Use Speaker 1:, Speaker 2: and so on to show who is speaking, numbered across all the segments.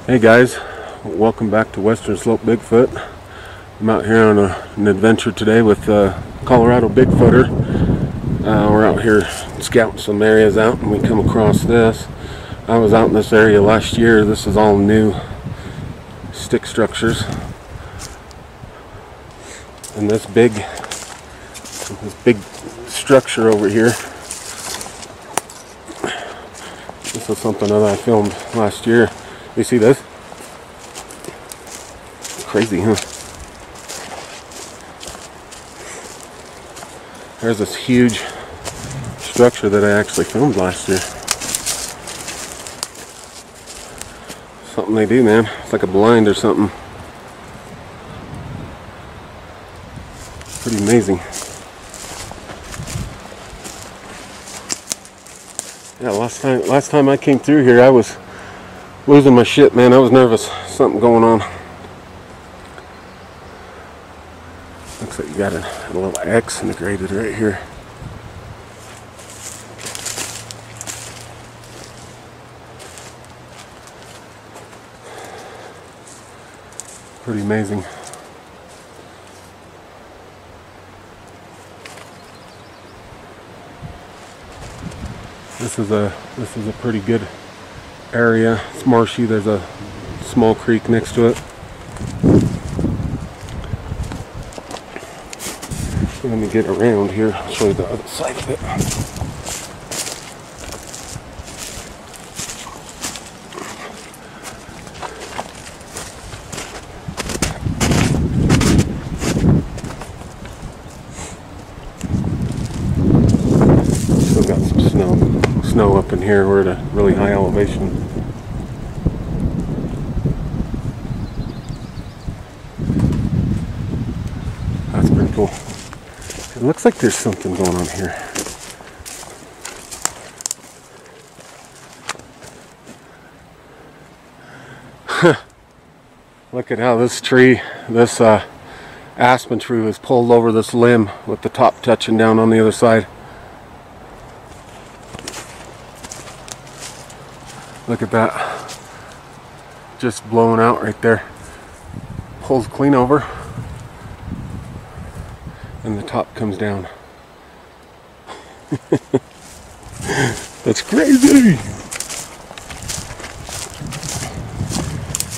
Speaker 1: Hey guys, welcome back to Western Slope Bigfoot. I'm out here on an adventure today with Colorado Bigfooter. We're out here scouting some areas out and we come across this. I was out in this area last year. This is all new stick structures. And this big structure over here, this is something that I filmed last year. You see this? Crazy, huh? There's this huge structure that I actually filmed last year. Something they do, man. It's like a blind or something. Pretty amazing. Yeah, last time I came through here, I was losing my shit, man. I was nervous. Something going on. Looks like you got a little X integrated right here. Pretty amazing. This is a pretty good area. It's marshy. There's a small creek next to it. Let me get around here. I'll show you the other side of it. Still got some snow up in here. We're at a really high elevation. That's pretty cool. It looks like there's something going on here. Look at how this tree, this aspen tree was pulled over this limb with the top touching down on the other side. Look at that. Just blowing out right there. Pulls clean over. And the top comes down. That's crazy.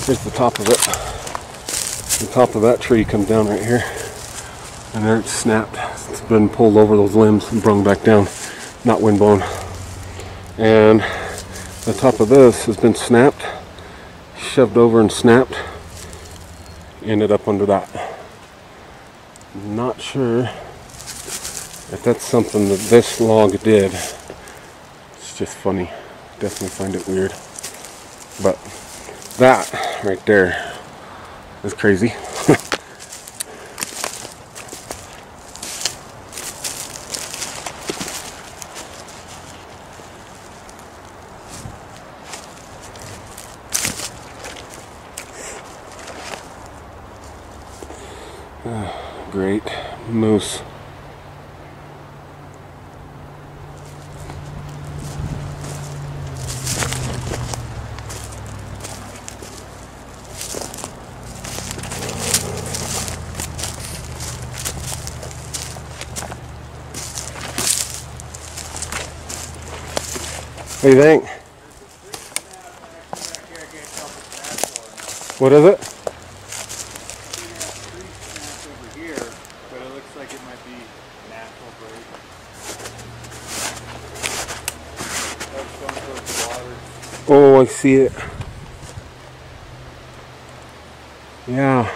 Speaker 1: Here's the top of it. The top of that tree comes down right here. And there it's snapped. It's been pulled over those limbs and brung back down. Not wind blown. And the top of this has been snapped, shoved over and snapped. Ended up under that. Not sure if that's something that this log did. It's just funny. Definitely find it weird. But that right there is crazy. Great moose. What do you think? What is it? Oh, I see it. Yeah.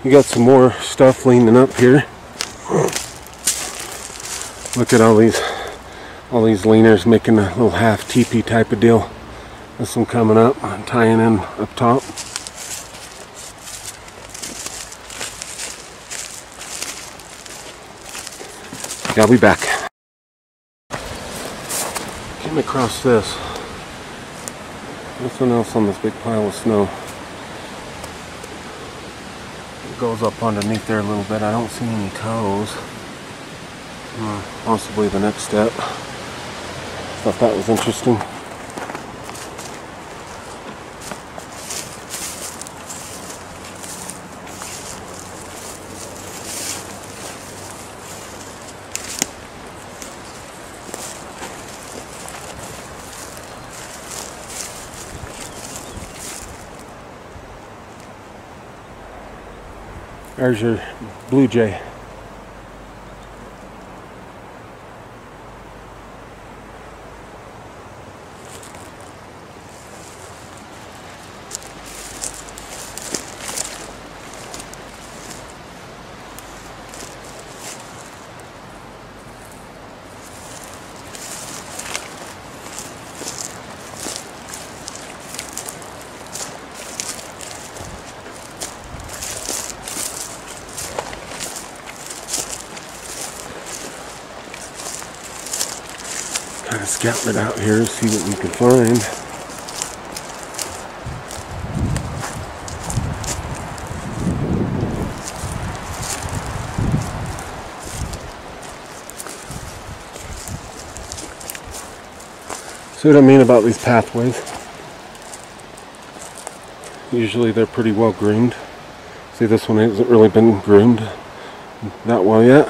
Speaker 1: You got some more stuff leaning up here. Look at all these leaners making a little half teepee type of deal. This one coming up, tying in up top. Yeah, I'll be back. Came across this. Nothing else on this big pile of snow. It goes up underneath there a little bit. I don't see any toes. Possibly the next step. Thought that was interesting. There's your blue jay. Kind of scouting it out here, see what we can find. See what I mean about these pathways? Usually they're pretty well groomed. See, this one hasn't really been groomed that well yet,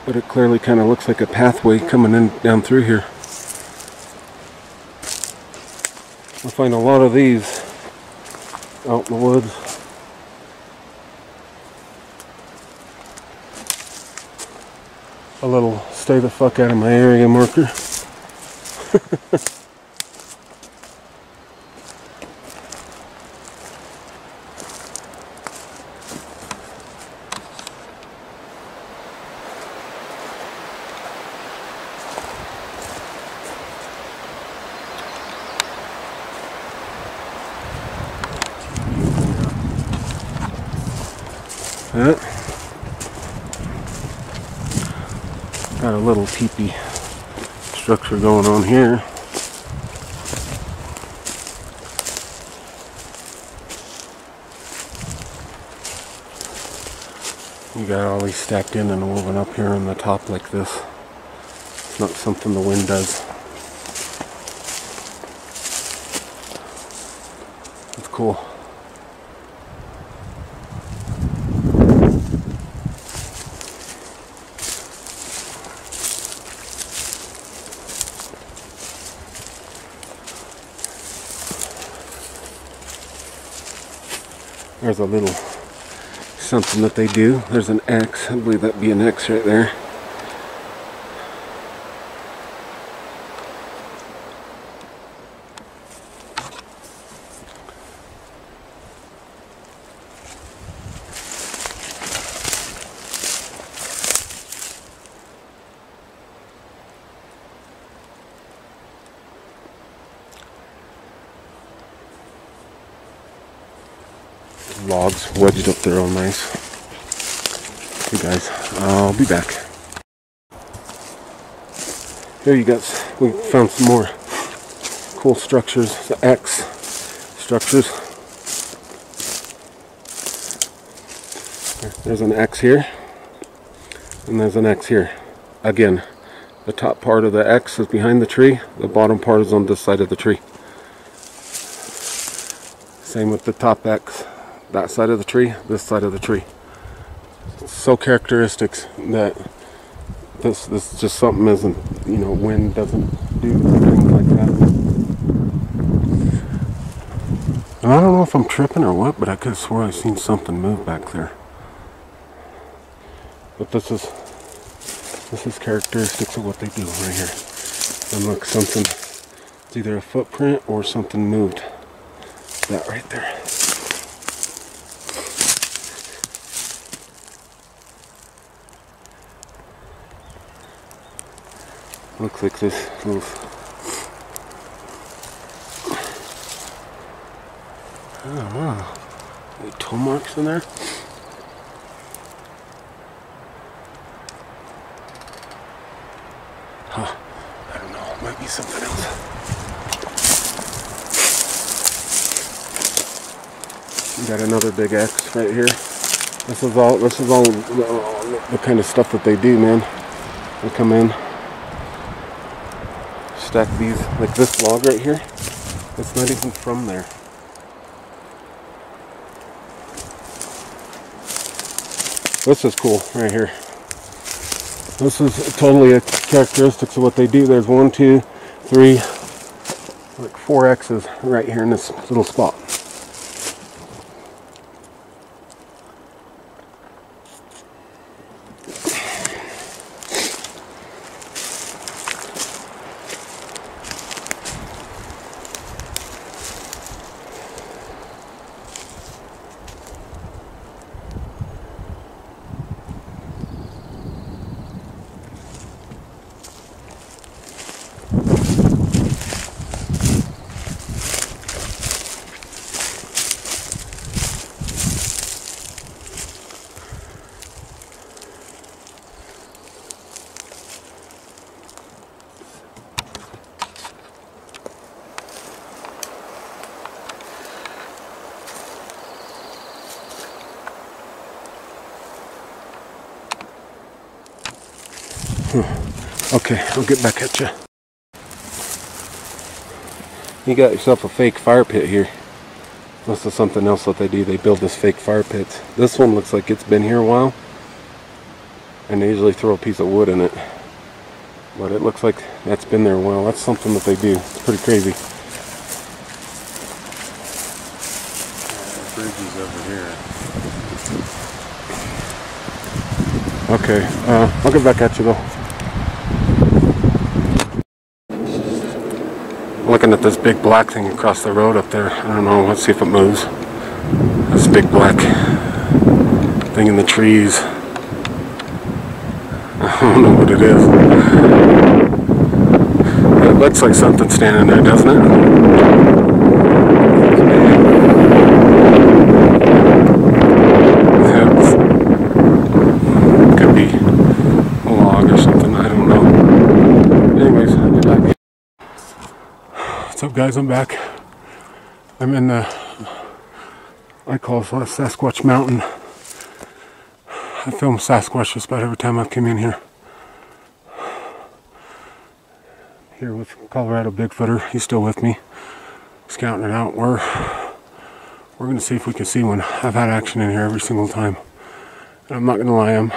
Speaker 1: but it clearly kind of looks like a pathway coming in down through here. You'll find a lot of these out in the woods. A little stay the fuck out of my area marker. Got a little teepee structure going on here. You got all these stacked in and woven up here on the top like this. It's not something the wind does. It's cool. There's a little something that they do. There's an X. I believe that'd be an X right there. Logs wedged up there all nice. Hey guys, I'll be back. Here you guys, we found some more cool structures, the X structures. There's an X here, and there's an X here. Again, the top part of the X is behind the tree, the bottom part is on this side of the tree. Same with the top X. That side of the tree, this side of the tree. It's so characteristic that this is just something isn't, you know, wind doesn't do things like that. And I don't know if I'm tripping or what, but I could have sworn I seen something move back there. But this is characteristics of what they do right here. And look, something, it's either a footprint or something moved. That right there. Looks like this little, I don't know, any toe marks in there? Huh, I don't know, it might be something else. We got another big X right here. This is all the kind of stuff that they do, man. They come in, stack these, like this log right here, it's not even from there. This is cool right here. This is totally a characteristics of what they do. There's 1, 2, 3, like 4 X's right here in this little spot. Okay, I'll get back at you. You got yourself a fake fire pit here. This is something else that they do. They build this fake fire pits. This one looks like it's been here a while. And they usually throw a piece of wood in it. But it looks like that's been there a while. That's something that they do. It's pretty crazy.
Speaker 2: The bridge is over here.
Speaker 1: Okay, I'll get back at you though. Looking at this big black thing across the road up there. I don't know, let's see if it moves. This big black thing in the trees. I don't know what it is. It looks like something standing there, doesn't it? It could be a log or something, I don't know. Anyways, I'll be back. What's up guys, I'm back. I'm in the, I call it Sasquatch Mountain. I film Sasquatch just about every time I come in here. Here with Colorado Bigfooter, he's still with me. Scouting it out. We're gonna see if we can see one. I've had action in here every single time. And I'm not gonna lie, I'm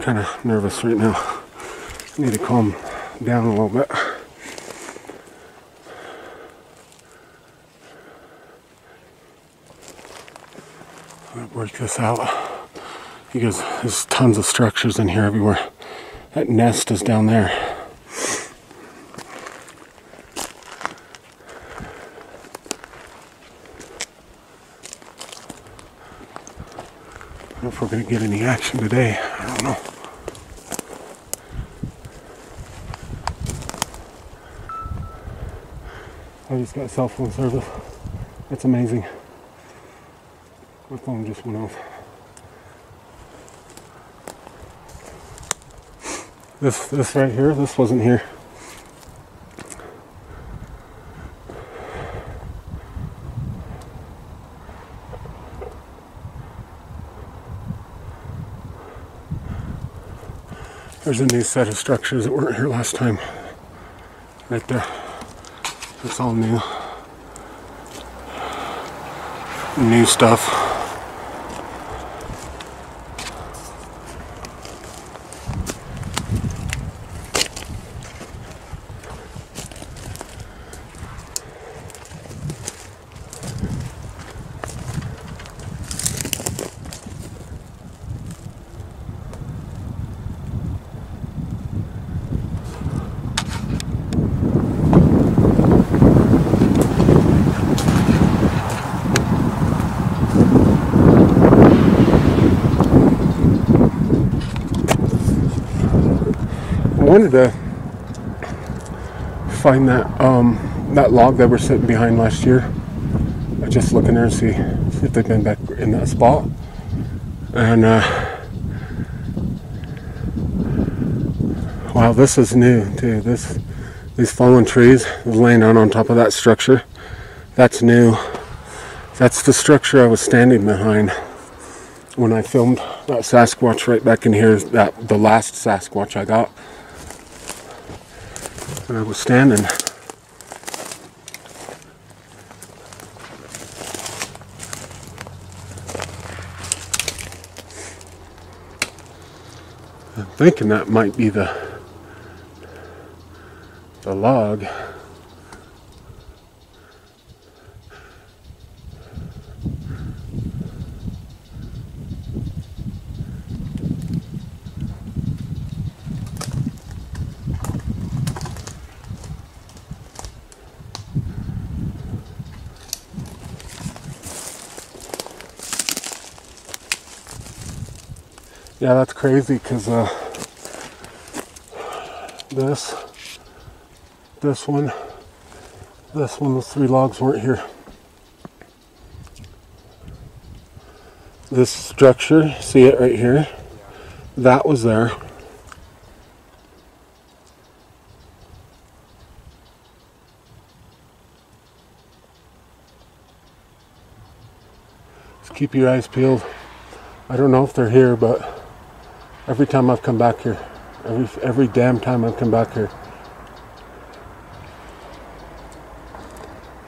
Speaker 1: kind of nervous right now. I need to calm down a little bit. Work this out because there's tons of structures in here everywhere. That nest is down there. I don't know if we're going to get any action today. I don't know. I just got cell phone service. That's amazing. My phone just went off. This right here, this wasn't here. There's a new set of structures that weren't here last time. Right there. It's all new. New stuff. I wanted to find that log that we're sitting behind last year. I just looking there and see if they've been back in that spot. And wow, this is new too. These fallen trees laying down on top of that structure. That's new. That's the structure I was standing behind when I filmed that Sasquatch right back in here. The last Sasquatch I got. And I was standing. I'm thinking that might be the log. Yeah, that's crazy because this one, those three logs weren't here. This structure, see it right here? That was there. Just keep your eyes peeled. I don't know if they're here, but Every time I've come back here. Every damn time I've come back here.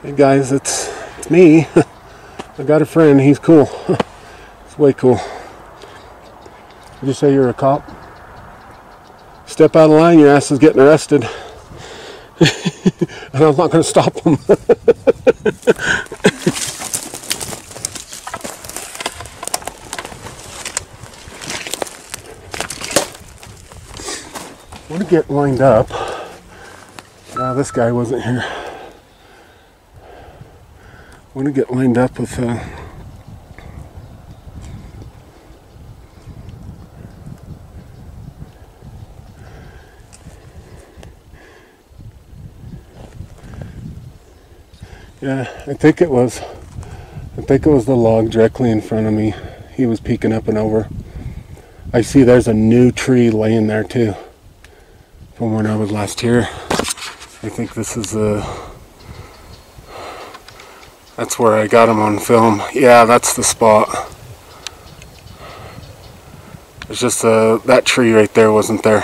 Speaker 1: Hey guys, it's me. I got a friend, he's cool. It's way cool. Did you say you're a cop? Step out of line, your ass is getting arrested. And I'm not going to stop him. I want to get lined up. This guy wasn't here. I want to get lined up with yeah, I think it was the log directly in front of me. He was peeking up and over. I see there's a new tree laying there too from when I was last here. I think this is that's where I got him on film. Yeah, that's the spot. It's just that tree right there wasn't there.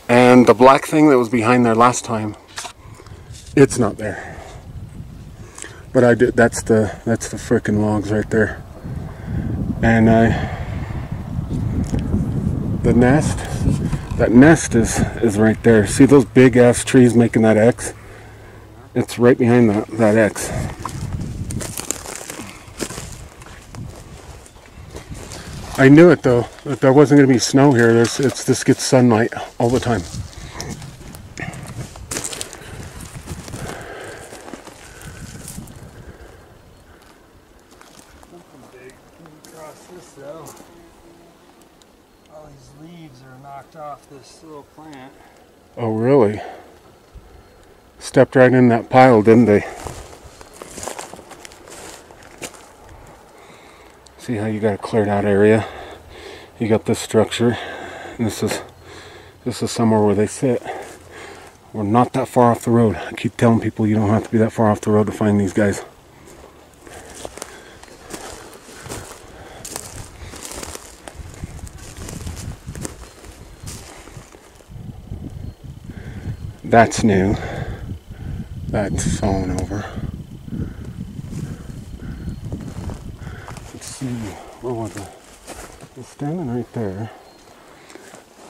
Speaker 1: And the black thing that was behind there last time, it's not there. But I did, that's the frickin' logs right there. And the nest, that nest is right there. See those big ass trees making that X? It's right behind that X. I knew it though, that there wasn't going to be snow here. This gets sunlight all the time.
Speaker 2: Something big came across this though. All these leaves are knocked off this little plant.
Speaker 1: Oh really? Stepped right in that pile, didn't they? See how you got a cleared out area? You got this structure, and this is somewhere where they sit. We're not that far off the road. I keep telling people you don't have to be that far off the road to find these guys. That's new. That's fallen over. Let's see, where was it? It's standing right there.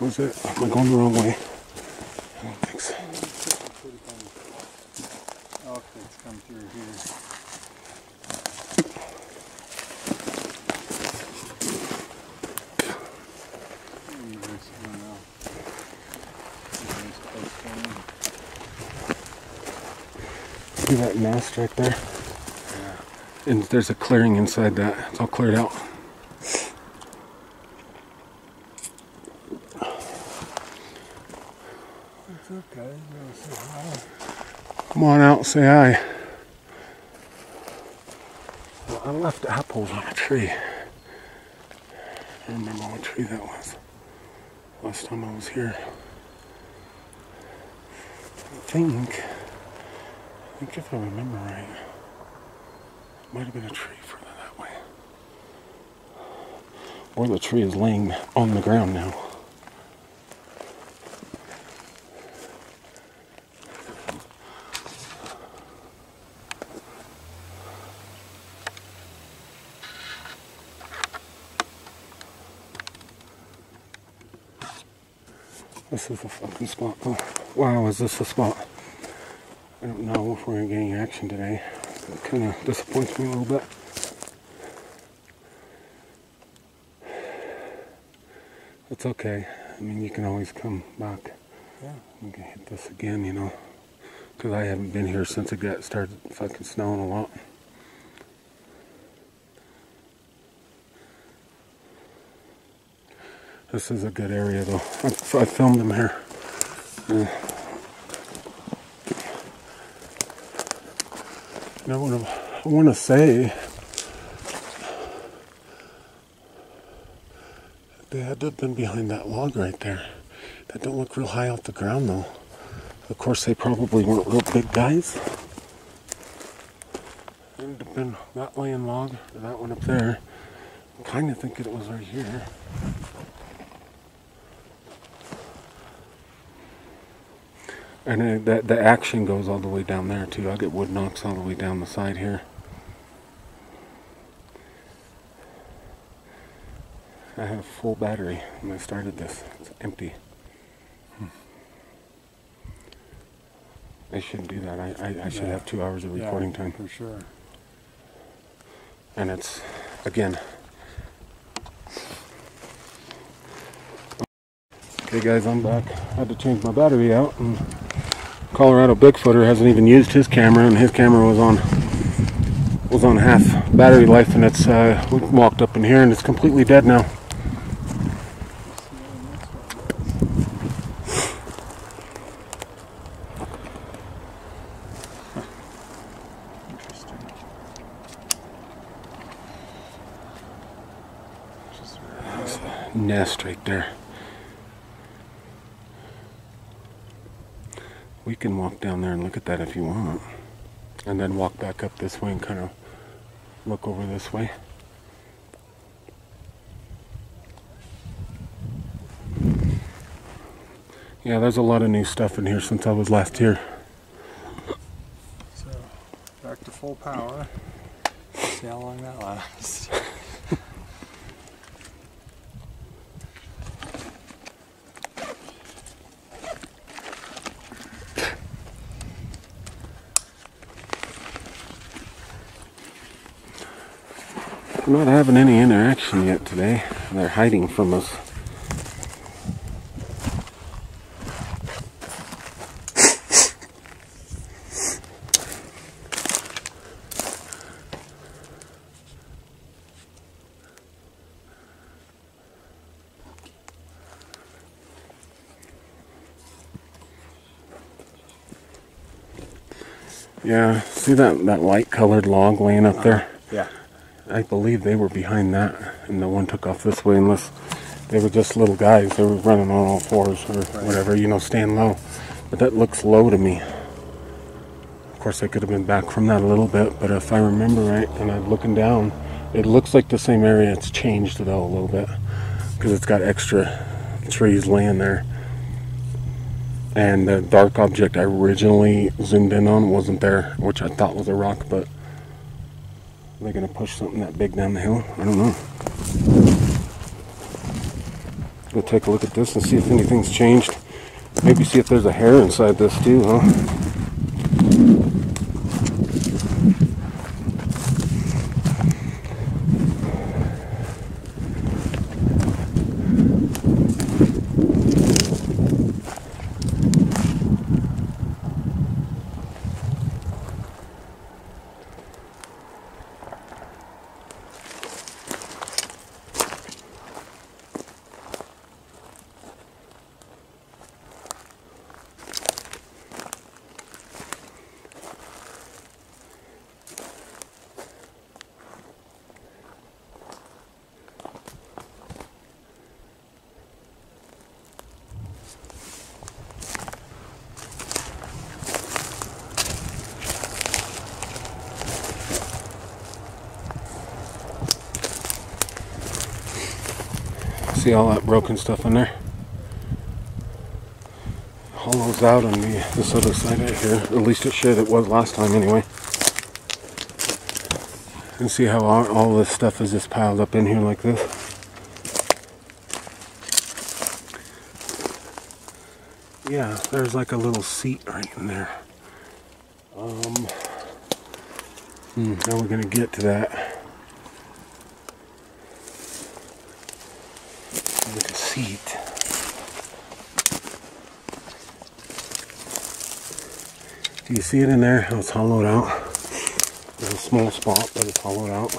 Speaker 1: Was it? Am I going the wrong way? I don't think so.
Speaker 2: Outfits come through here.
Speaker 1: See that nest right there? Yeah. And there's a clearing inside that. It's all cleared out.
Speaker 2: It's okay. You say hi.
Speaker 1: Come on out, say hi. Well, I left apples on a tree. I don't remember what tree that was. Last time I was here. I think if I remember right, it might have been a tree further that way. Or the tree is laying on the ground now. This is a fucking spot though. Wow, is this a spot? I don't know if we're going to get any action today. It kind of disappoints me a little bit. It's okay. I mean, you can always come back.
Speaker 2: Yeah.
Speaker 1: You can hit this again, you know. Because I haven't been here since it started fucking snowing a lot. This is a good area though. I filmed them here. Now what I want to say, they had to have been behind that log right there. That don't look real high off the ground though. Of course they probably weren't real big guys. It would have been that laying log, or that one up there. I kind of think it was right here. And the action goes all the way down there too. I get wood knocks all the way down the side here. I had a full battery when I started this. It's empty. I shouldn't do that. I should have 2 hours of recording time.
Speaker 2: For sure.
Speaker 1: And it's, again. Okay guys, I'm back. I had to change my battery out. And Colorado Bigfooter hasn't even used his camera, and his camera was on half battery life, and it's we walked up in here and it's completely dead now. Nest right there. We can walk down there and look at that if you want, and then walk back up this way and kind of look over this way. Yeah, there's a lot of new stuff in here since I was last here.
Speaker 2: So back to full power. See how long that lasts.
Speaker 1: We're not having any interaction yet today. They're hiding from us. Yeah, see that light colored log laying up there?
Speaker 2: Yeah.
Speaker 1: I believe they were behind that, and the one took off this way, unless they were just little guys. They were running on all fours or whatever, you know, staying low. But that looks low to me. Of course, I could have been back from that a little bit, but if I remember right, and I'm looking down, it looks like the same area. It's changed though a little bit, because it's got extra trees laying there. And the dark object I originally zoomed in on wasn't there, which I thought was a rock, but are they going to push something that big down the hill? I don't know. Go take a look at this and see if anything's changed. Maybe see if there's a hair inside this too, huh? See all that broken stuff in there? Hollows out on this other side right here. At least it should. It was last time anyway. And see how all this stuff is just piled up in here like this? Yeah, there's like a little seat right in there. Now we're gonna get to that. Like a seat. Do you see it in there? How it's hollowed out? There's a small spot, but it's hollowed out.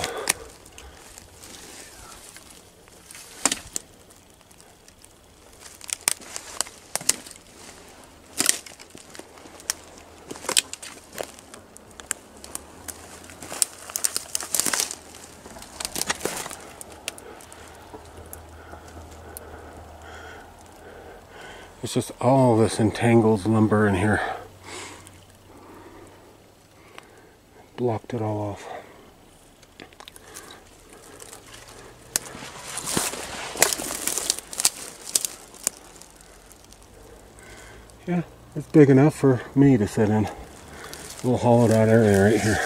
Speaker 1: It's just all this entangled lumber in here. Blocked it all off. Yeah, It's big enough for me to sit in. A little hollowed out area right here.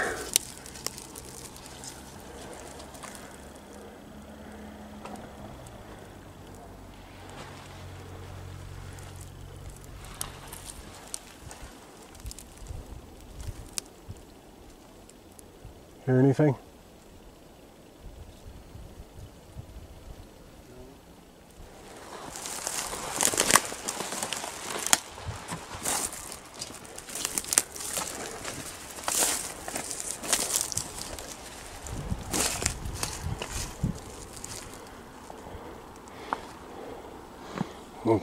Speaker 1: Hear anything? Oh,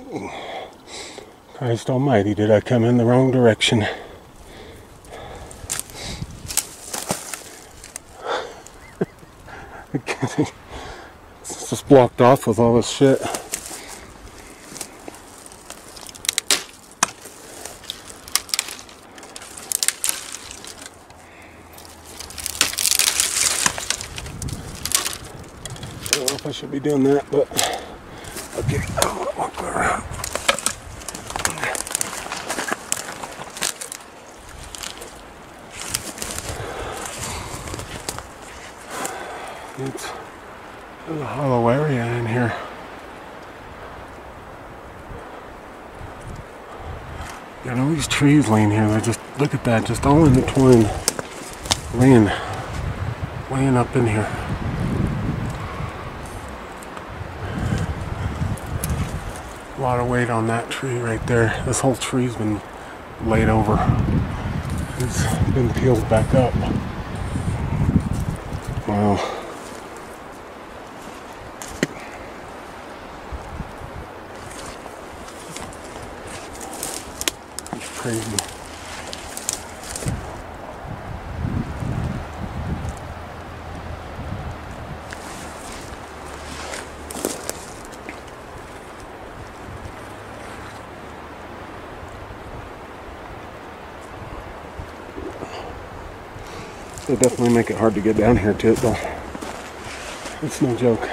Speaker 1: Christ almighty, did I come in the wrong direction? It's just blocked off with all this shit. I don't know if I should be doing that, but okay, I'll walk around. There's a hollow area in here. Got all these trees laying here. They're just, look at that, just all intertwined, laying up in here. A lot of weight on that tree right there. This whole tree's been laid over. It's been peeled back up. Wow. Crazy. They definitely make it hard to get down here to it though. It's no joke.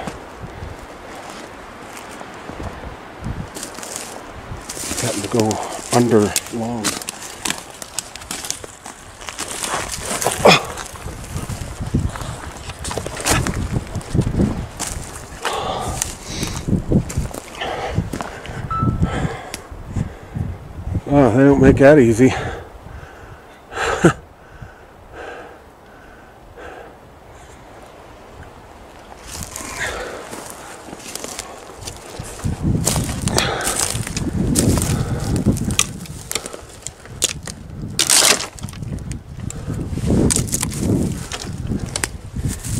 Speaker 1: It's having to go under long. Oh, they don't make that easy.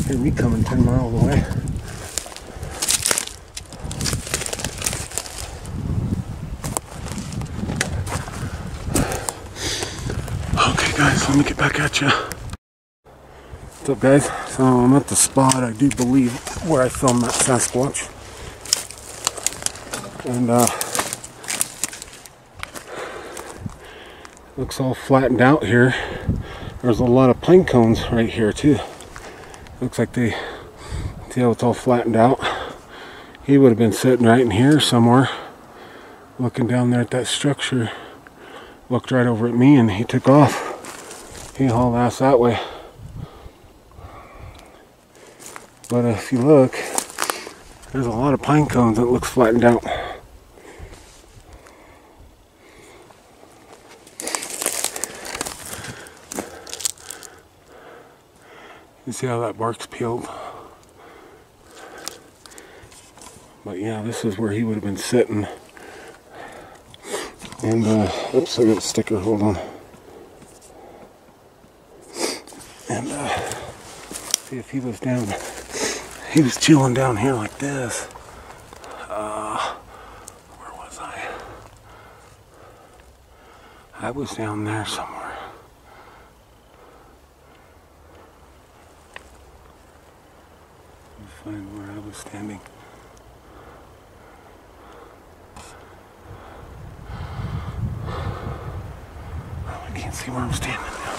Speaker 1: Hear me coming 10 miles away. Okay guys, let me get back at you. What's up guys? So I'm at the spot, I do believe, where I filmed that Sasquatch. And looks all flattened out here. There's a lot of pine cones right here too. Looks like they, see how it's all flattened out. He would have been sitting right in here somewhere, looking down there at that structure. Looked right over at me and he took off. He hauled ass that way. But if you look, there's a lot of pine cones that looks flattened out. You see how that bark's peeled? But yeah, this is where he would have been sitting. And, oops, I got a sticker, hold on. And, see if he was down, he was chilling down here like this. Where was I? I was down there somewhere. Let me find where I was standing. I can't see where I'm standing now.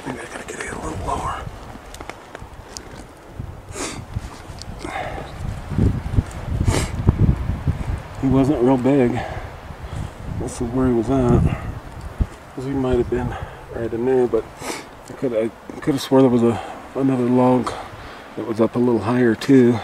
Speaker 1: Maybe I gotta get it a little lower. He wasn't real big. This is where he was at. Because he might have been right in there, but I could have swore there was another log that was up a little higher too.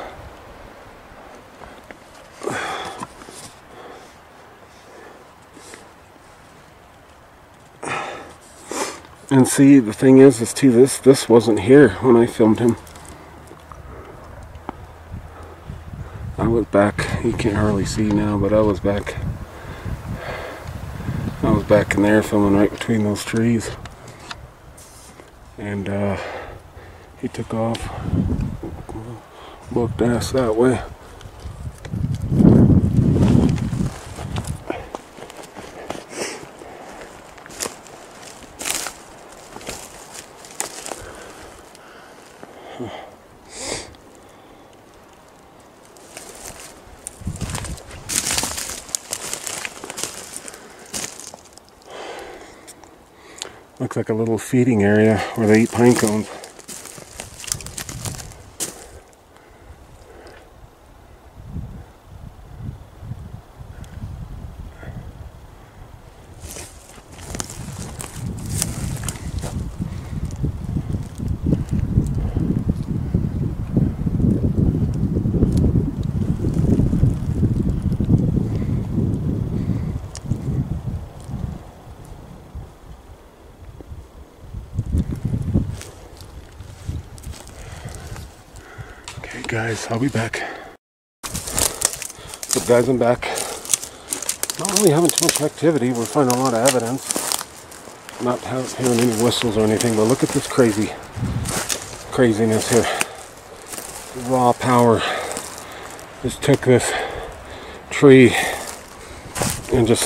Speaker 1: And see, the thing is too, this wasn't here when I filmed him. I was back, you can't hardly see now, but I was back in there filming right between those trees. And he took off, booked ass that way. Looks like a little feeding area where they eat pine cones. Guys, I'll be back. But guys, I'm back. Not really having too much activity. We're finding a lot of evidence. Not hearing any whistles or anything, but look at this craziness here. Raw power. Just took this tree and just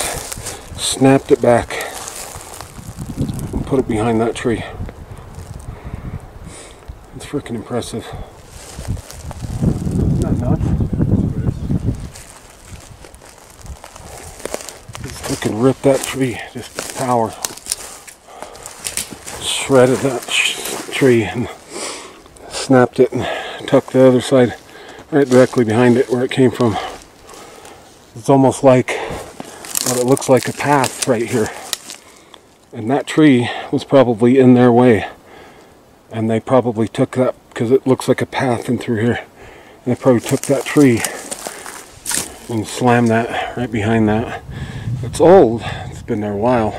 Speaker 1: snapped it back and put it behind that tree. It's freaking impressive. Just can rip that tree, just power. Shredded that tree and snapped it and tucked the other side right directly behind it where it came from. It's almost like what it looks like a path right here. And that tree was probably in their way. And they probably took that because it looks like a path in through here. And they probably took that tree and slammed that right behind that. It's old. It's been there a while.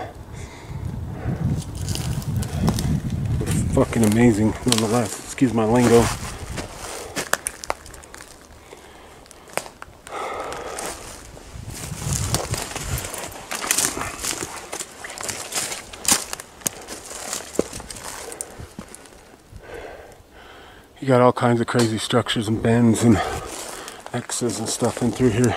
Speaker 1: It's fucking amazing nonetheless. Excuse my lingo. You got all kinds of crazy structures and bends and X's and stuff in through here.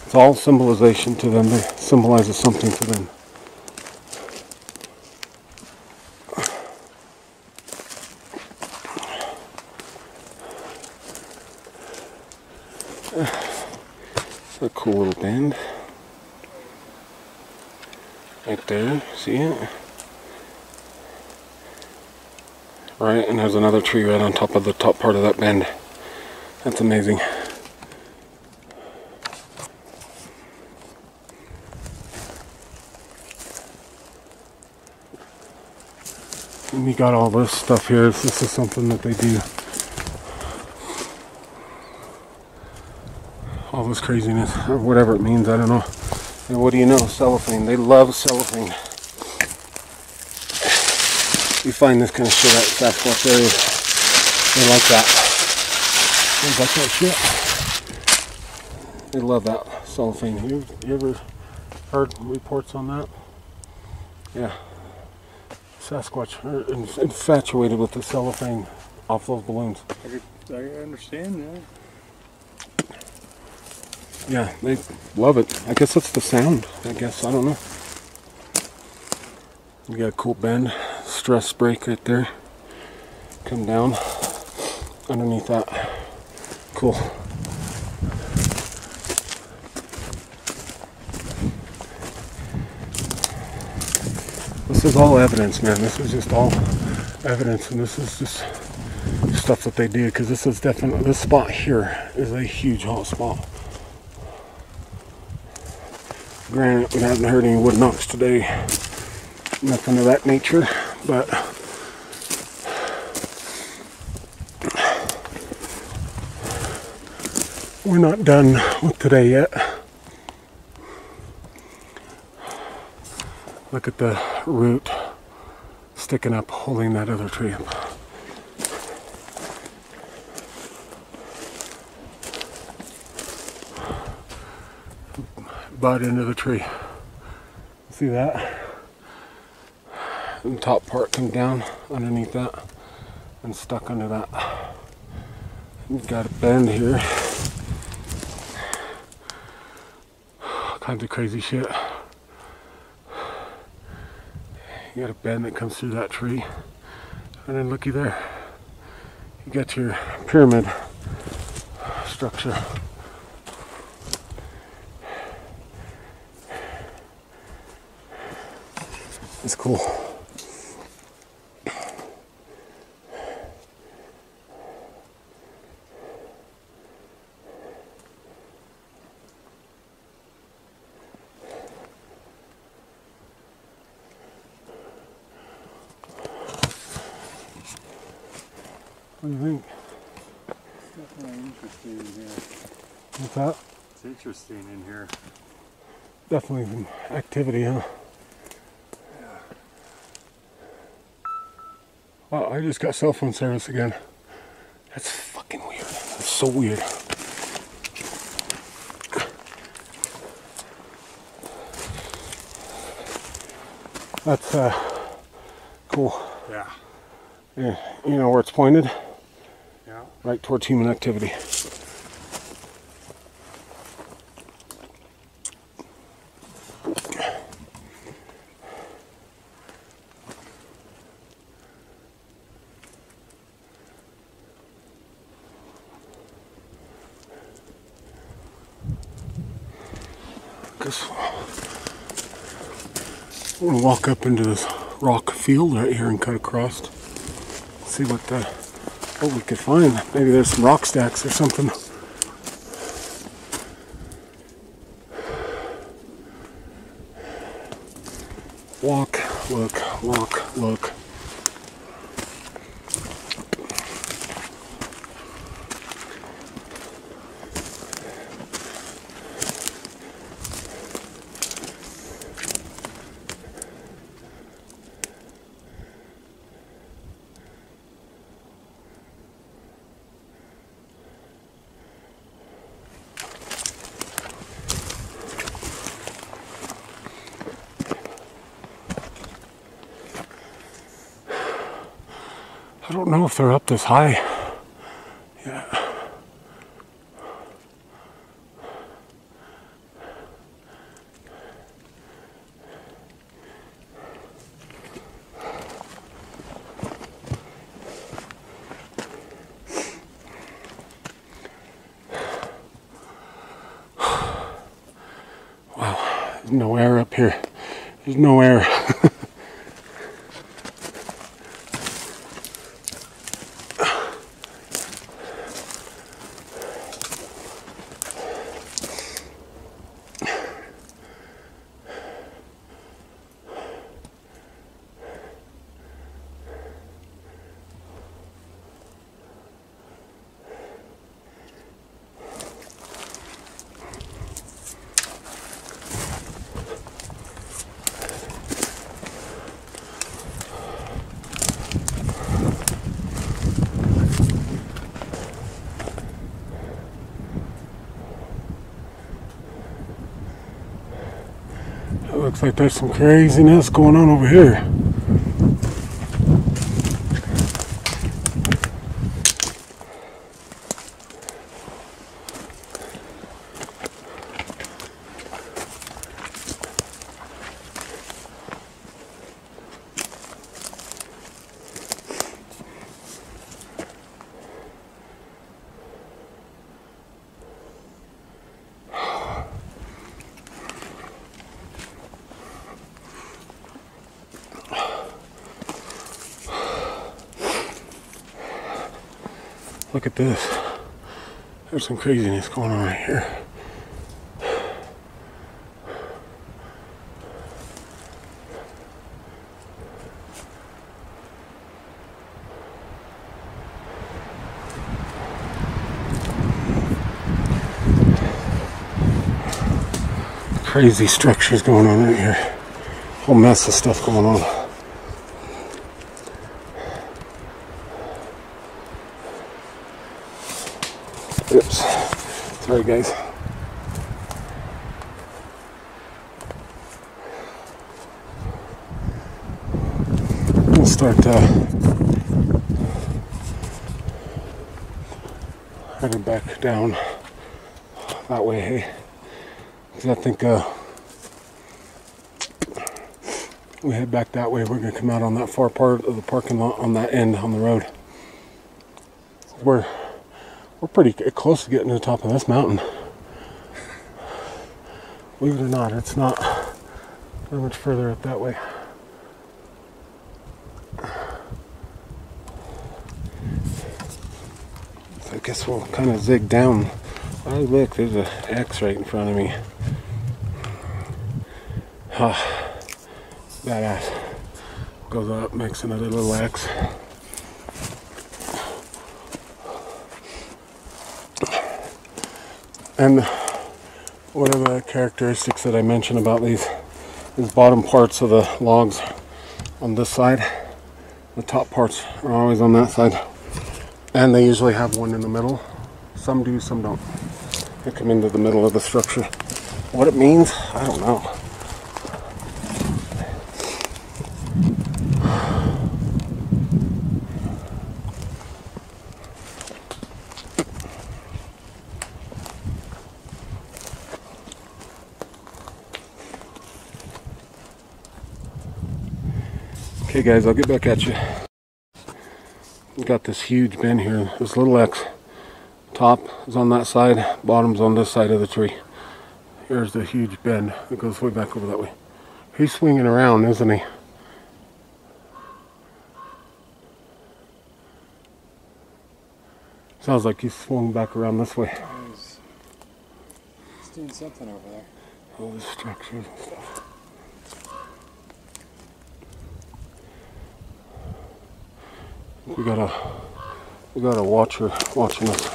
Speaker 1: It's all symbolization to them. It symbolizes something to them. It's a cool little bend. Right there, see it? Right, and there's another tree right on top of the top part of that bend. That's amazing. And you got all this stuff here. This is something that they do. All this craziness, or whatever it means, I don't know. And what do you know? Cellophane. They love cellophane. You find this kind of shit at Sasquatch areas. They like that. They like that shit. They love that cellophane. You ever heard reports on that? Yeah. Sasquatch are infatuated with the cellophane off those balloons.
Speaker 2: I understand that.
Speaker 1: Yeah, they love it. I guess that's the sound. I guess, I don't know. You got a cool bend, stress break right there. Come down underneath that. Cool. This is all evidence, man. This is just all evidence, and this is just stuff that they do, because this is definitely, this spot here is a huge hot spot. Granted, we haven't heard any wood knocks today. Nothing of that nature, but we're not done with today yet. Look at the root sticking up, holding that other tree up. Bud into the tree. See that? And the top part comes down underneath that and stuck under that. You've got a bend here. All kinds of crazy shit. You got a bend that comes through that tree, and then looky there. You got your pyramid structure. It's cool. What do you think?
Speaker 2: It's definitely interesting in here.
Speaker 1: What's that?
Speaker 2: It's interesting in here.
Speaker 1: Definitely some activity, huh?
Speaker 2: Yeah.
Speaker 1: Wow, I just got cell phone service again. That's fucking weird. That's so weird. That's cool.
Speaker 2: Yeah.
Speaker 1: Yeah, you know where it's pointed?
Speaker 2: Yeah.
Speaker 1: Right towards human activity. Guess I'm gonna walk up into this rock field right here and cut across. See what we could find. Maybe there's some rock stacks or something. Walk, look. I don't know if they're up this high. Yeah. Wow, there's no air up here. There's no air. It looks like there's some craziness going on over here. Look at this. There's some craziness going on right here. crazy structures going on right here. Whole mess of stuff going on. Oops. Sorry guys. We'll start heading back down that way, hey? Because I think we head back that way, we're going to come out on that far part of the parking lot on that end on the road. We're pretty close to getting to the top of this mountain. Believe it or not, it's not very much further up that way. So I guess we'll kind of zig down. Oh look, there's an X right in front of me. Badass. Goes up, makes another little X. And one of the characteristics that I mentioned about these bottom parts of the logs on this side. The top parts are always on that side. And they usually have one in the middle. Some do, some don't. They come into the middle of the structure. What it means, I don't know. Okay guys, I'll get back at you. We got this huge bend here, this little X. Top is on that side, bottom's on this side of the tree. Here's the huge bend that goes way back over that way. He's swinging around, isn't he? Sounds like he's swung back around this way.
Speaker 2: He's doing something over there.
Speaker 1: All the structures and stuff. We got a watcher watching us.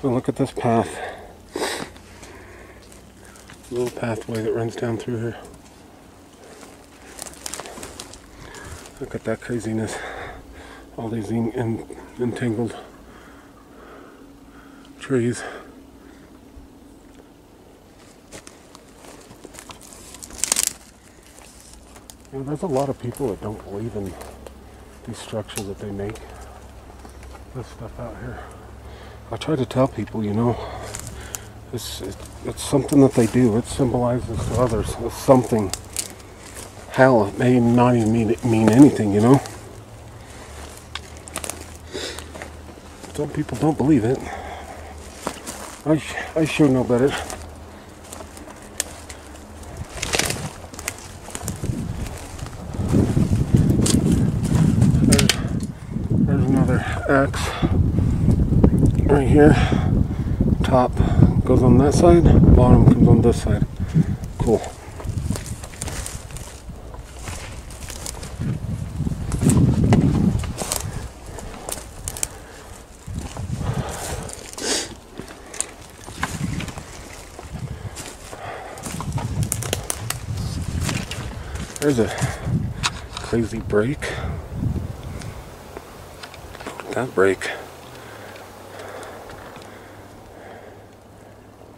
Speaker 1: Well, look at this path. A little pathway that runs down through here. Look at that craziness. All these entangled trees. You know, there's a lot of people that don't believe in these structures that they make. This stuff out here. I try to tell people, you know, it's something that they do. It symbolizes to others. It's something. Hell, it may not even mean anything, you know. Some people don't believe it. I sure know better. There's another X right here. Top goes on that side, bottom comes on this side. Cool. There's a crazy break. That break.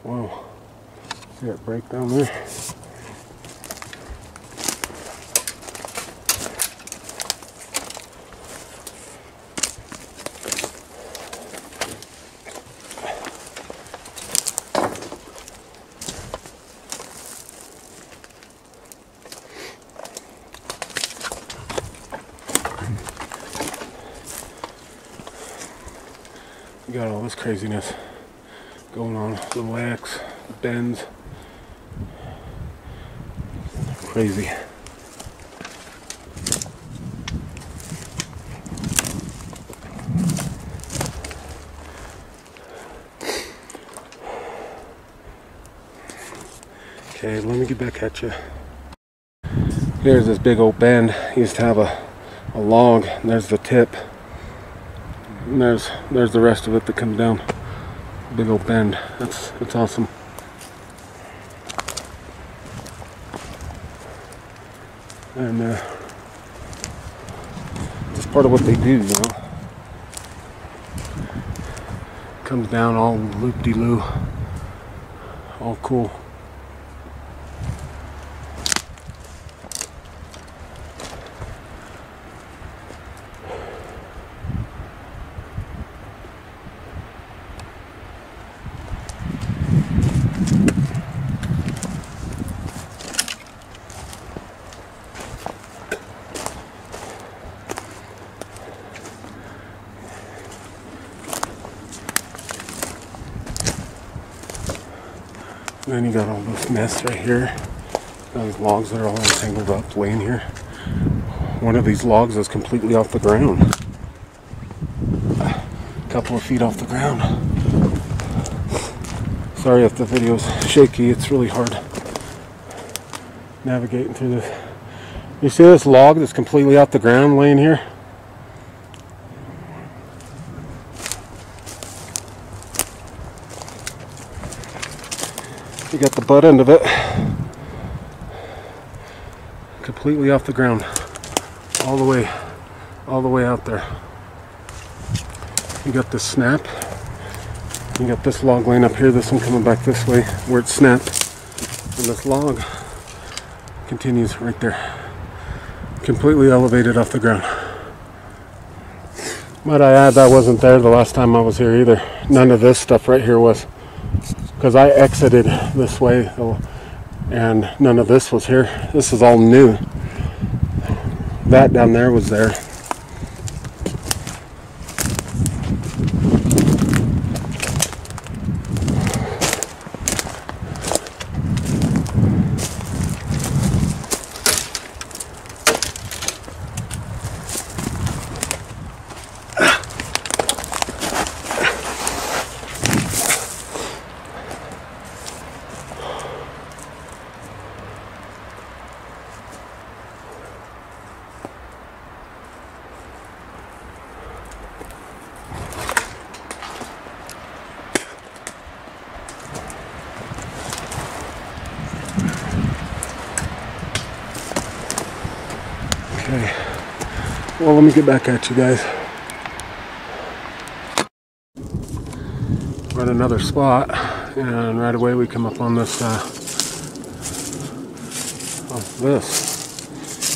Speaker 1: Whoa. See that break down there? We got all this craziness going on. Little X, bends. Crazy. Okay, let me get back at you. Here's this big old bend. He used to have a log, and there's the tip. And there's the rest of it that comes down. Big old bend. That's awesome. And it's part of what they do, you know. Comes down all loop-de-loo, all cool. And then you got all this mess right here. Those logs that are all tangled up laying here. One of these logs is completely off the ground. A couple of feet off the ground. Sorry if the video's shaky, it's really hard navigating through this. You see this log that's completely off the ground laying here? You got the butt end of it completely off the ground, all the way out there. You got this snap. You got this log laying up here. This one coming back this way where it snapped, and this log continues right there, completely elevated off the ground. Might I add, that wasn't there the last time I was here either. None of this stuff right here was. Because I exited this way and none of this was here. This is all new. That down there was there. Okay, well, let me get back at you guys. We're at another spot, and right away we come up on this, this.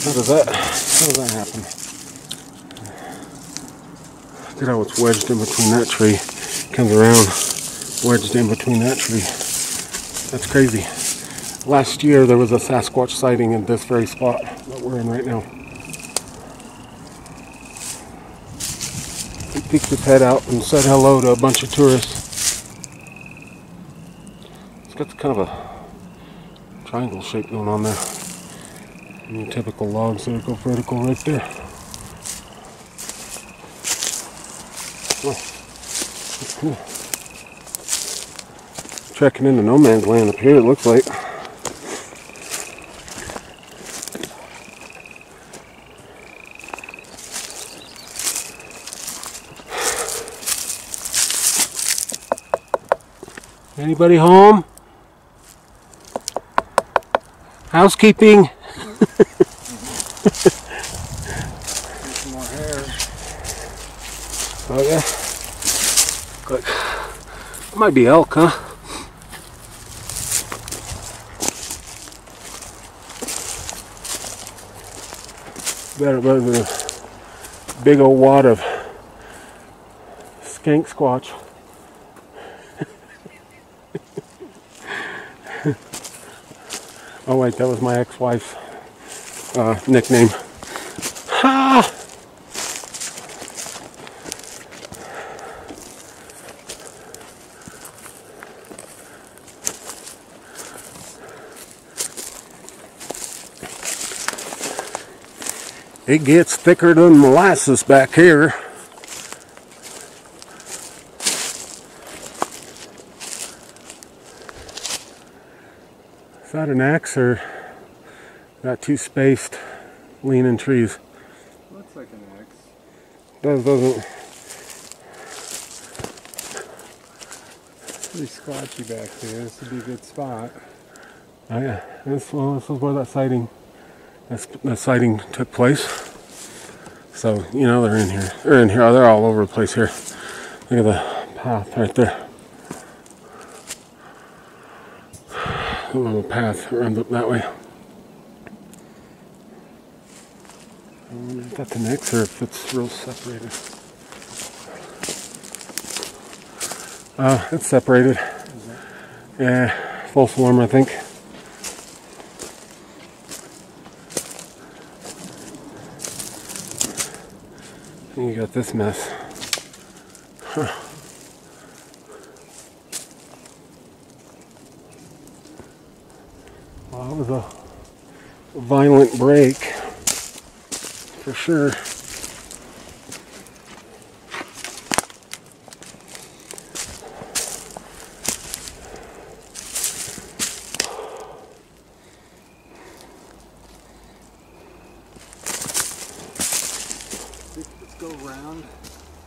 Speaker 1: How does that happen? Look at how it's wedged in between that tree. Comes around, wedged in between that tree. That's crazy. Last year there was a Sasquatch sighting in this very spot that we're in right now. He peeked his head out and said hello to a bunch of tourists. It's got kind of a triangle shape going on there. And your typical logs that go vertical right there. Oh, that's cool. Trekking into no man's land up here, it looks like. Anybody home? Housekeeping.
Speaker 2: Some more hair.
Speaker 1: Oh yeah. Good. Might be elk, huh? Better than a big old wad of skank squatch. Oh wait, that was my ex-wife's nickname. Ha! It gets thicker than molasses back here. Is that an axe or Got two spaced, leaning trees.
Speaker 2: Looks like an X.
Speaker 1: Doesn't.
Speaker 2: Pretty squatchy back there. This would be a good spot.
Speaker 1: Oh yeah, this is where that sighting took place. So, you know, they're in here. They're in here. Oh, they're all over the place here. Look at the path right there. A little path runs up that way. I wonder if that's an X or if it's real separated. It's separated. Yeah, false alarm, I think. And you got this mess. Huh. Well, that was a violent break, for sure.
Speaker 2: Let's go around.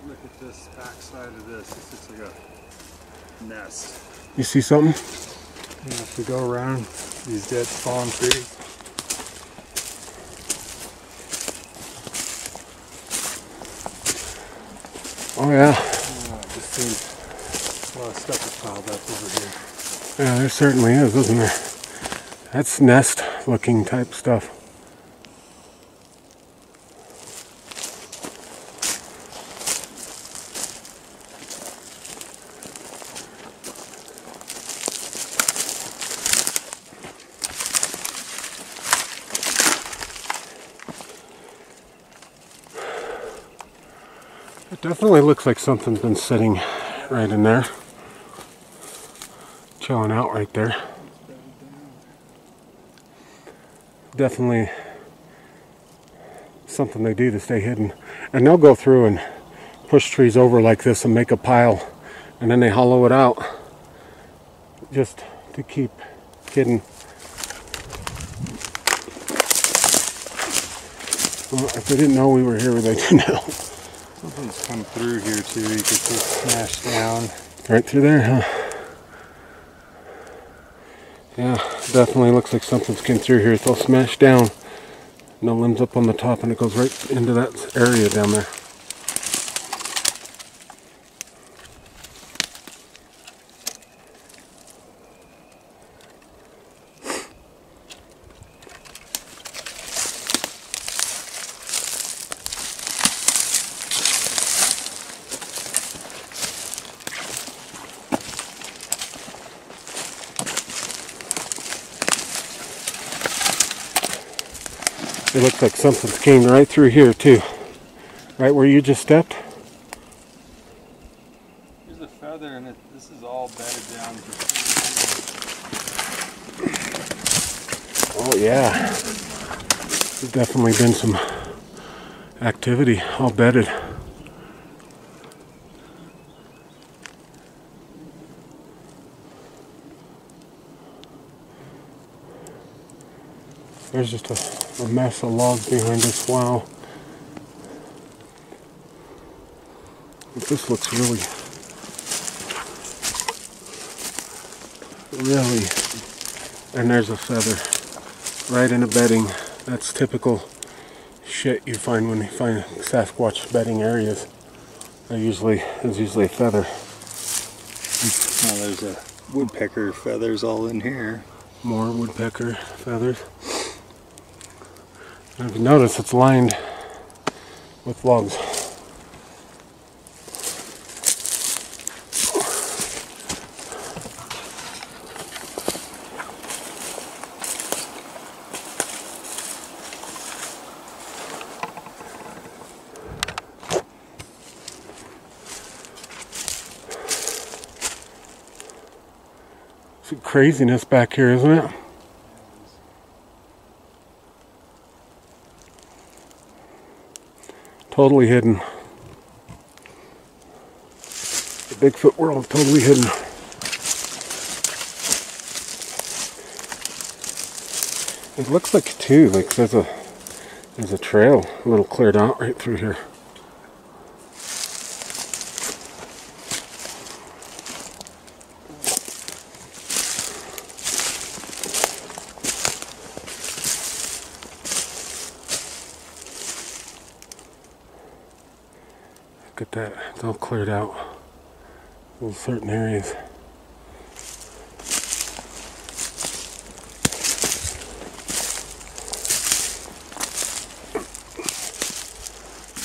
Speaker 2: Look at this back side of this. This looks like a nest.
Speaker 1: You see something?
Speaker 2: Yeah, if we go around these dead fallen trees.
Speaker 1: Oh yeah.
Speaker 2: Just seems a lot of stuff is piled up over here.
Speaker 1: Yeah, there certainly is, isn't there? That's nest looking type stuff. It definitely looks like something's been sitting right in there. Chilling out right there. Definitely something they do to stay hidden. And they'll go through and push trees over like this and make a pile. And then they hollow it out just to keep hidden. Well, if they didn't know we were here, they do know.
Speaker 2: Something's come through here too. You could see it smash down.
Speaker 1: Right through there, huh? Yeah, definitely looks like something's came through here. It's all smashed down. No limbs up on the top, and it goes right into that area down there. It looks like something's came right through here too. Right where you just stepped.
Speaker 2: There's a feather and this is all bedded down.
Speaker 1: Oh yeah. There's definitely been some activity, all bedded. There's just a mess of logs behind us. Wow. This looks really, and there's a feather right in the bedding. That's typical shit you find when you find Sasquatch bedding areas. There's usually a feather.
Speaker 2: Now there's a woodpecker feathers all in here.
Speaker 1: More woodpecker feathers. And if you notice, it's lined with logs. Some craziness back here, isn't it? Totally hidden. The Bigfoot world, totally hidden. It looks like two, like there's a trail a little cleared out right through here. Look at that, it's all cleared out in certain areas.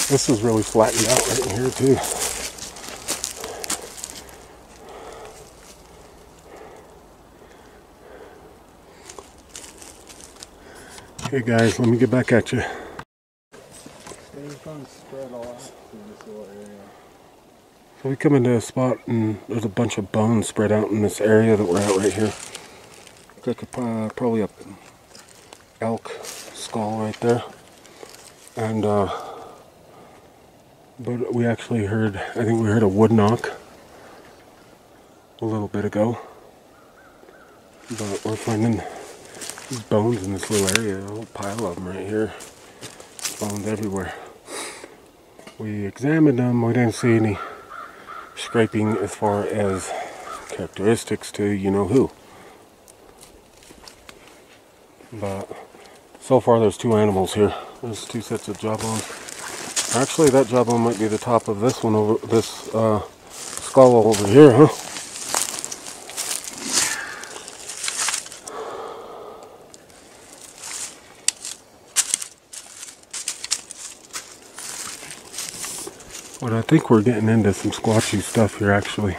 Speaker 1: This is really flattened out right in here too. Okay guys, let me get back at you.
Speaker 2: There's bones spread all out through this little area.
Speaker 1: So we come into a spot and there's a bunch of bones spread out in this area that we're at right here. Looks like probably a elk skull right there. And but we actually heard, I think we heard a wood knock a little bit ago. But we're finding these bones in this little area, a whole pile of them right here. Bones everywhere. We examined them, we didn't see any scraping as far as characteristics to you know who. But so far there's two animals here. There's two sets of jawbones. Actually, that jawbone might be the top of this one over this skull over here, huh? But I think we're getting into some squatchy stuff here, actually.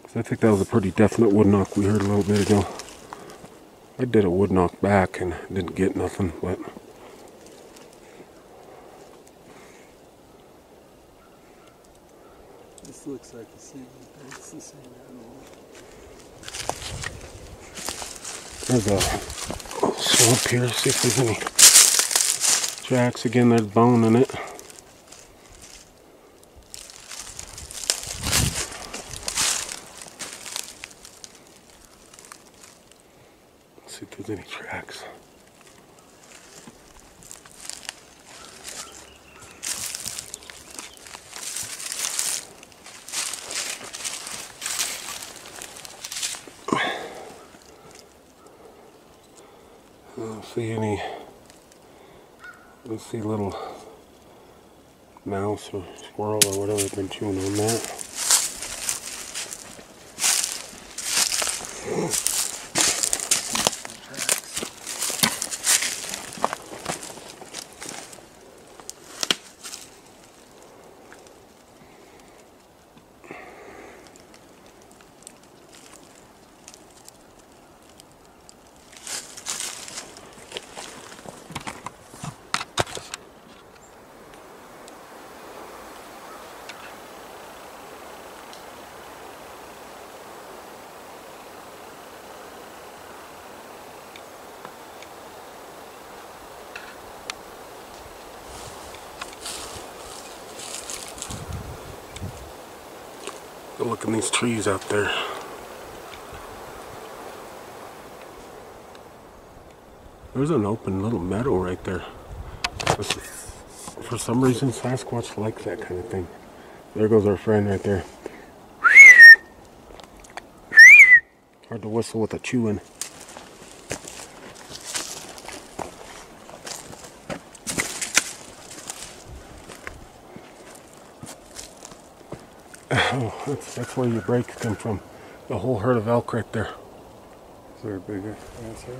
Speaker 1: So I think that was a pretty definite wood knock we heard a little bit ago. I did a wood knock back and didn't get nothing, but
Speaker 2: This looks like the same, it's the same animal.
Speaker 1: there's a swamp here. See if there's any tracks. Again, there's bone in it. Let's see if there's any tracks. I don't see any. Let's see a little mouse or squirrel or whatever has been chewing on that. Look at these trees out there. There's an open little meadow right there. For some reason, Sasquatch likes that kind of thing. There goes our friend right there. Hard to whistle with a chewing. Oh, that's where your breaks come from. The whole herd of elk right there.
Speaker 2: Is there a bigger answer?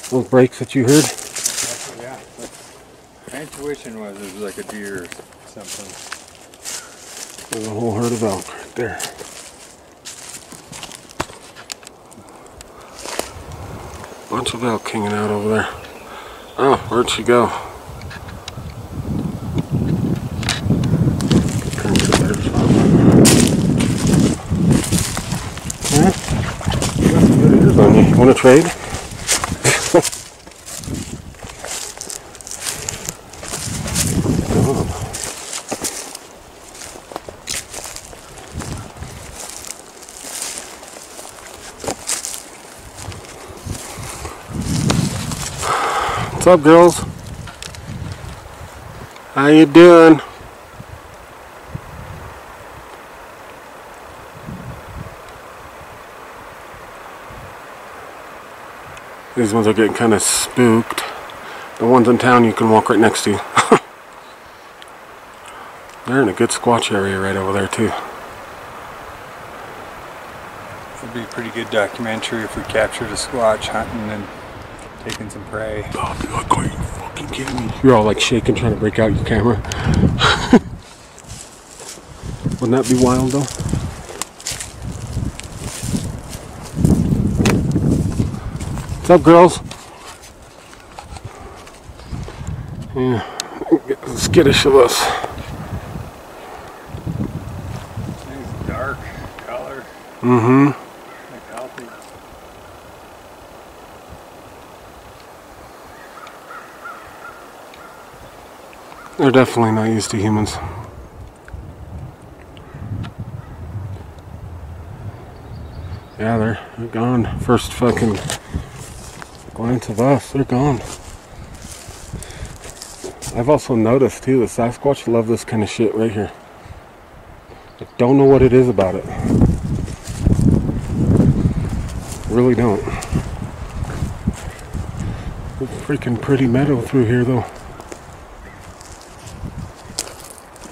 Speaker 1: Those breaks that you heard?
Speaker 2: Yeah. My intuition was it was like a deer or something.
Speaker 1: There's a whole herd of elk right there. Bunch of elk hanging out over there. Oh, where'd she go? Yeah? You got some good ears on you. Want to trade? up, girls? How you doing? These ones are getting kind of spooked. The ones in town you can walk right next to you. They're in a good squatch area right over there too.
Speaker 2: It'd be a pretty good documentary if we captured a squatch hunting and taking some prey.
Speaker 1: Oh, are you fucking kidding me? You're all like shaking trying to break out your camera. Wouldn't that be wild though? What's up, girls? Yeah, get skittish of us.
Speaker 2: Nice dark color.
Speaker 1: Mm-hmm.
Speaker 2: Like healthy.
Speaker 1: They're definitely not used to humans. Yeah, they're gone. First fucking glance of us, they're gone. I've also noticed too, the Sasquatch love this kind of shit right here. I don't know what it is about it. Really don't. It's freaking pretty meadow through here though.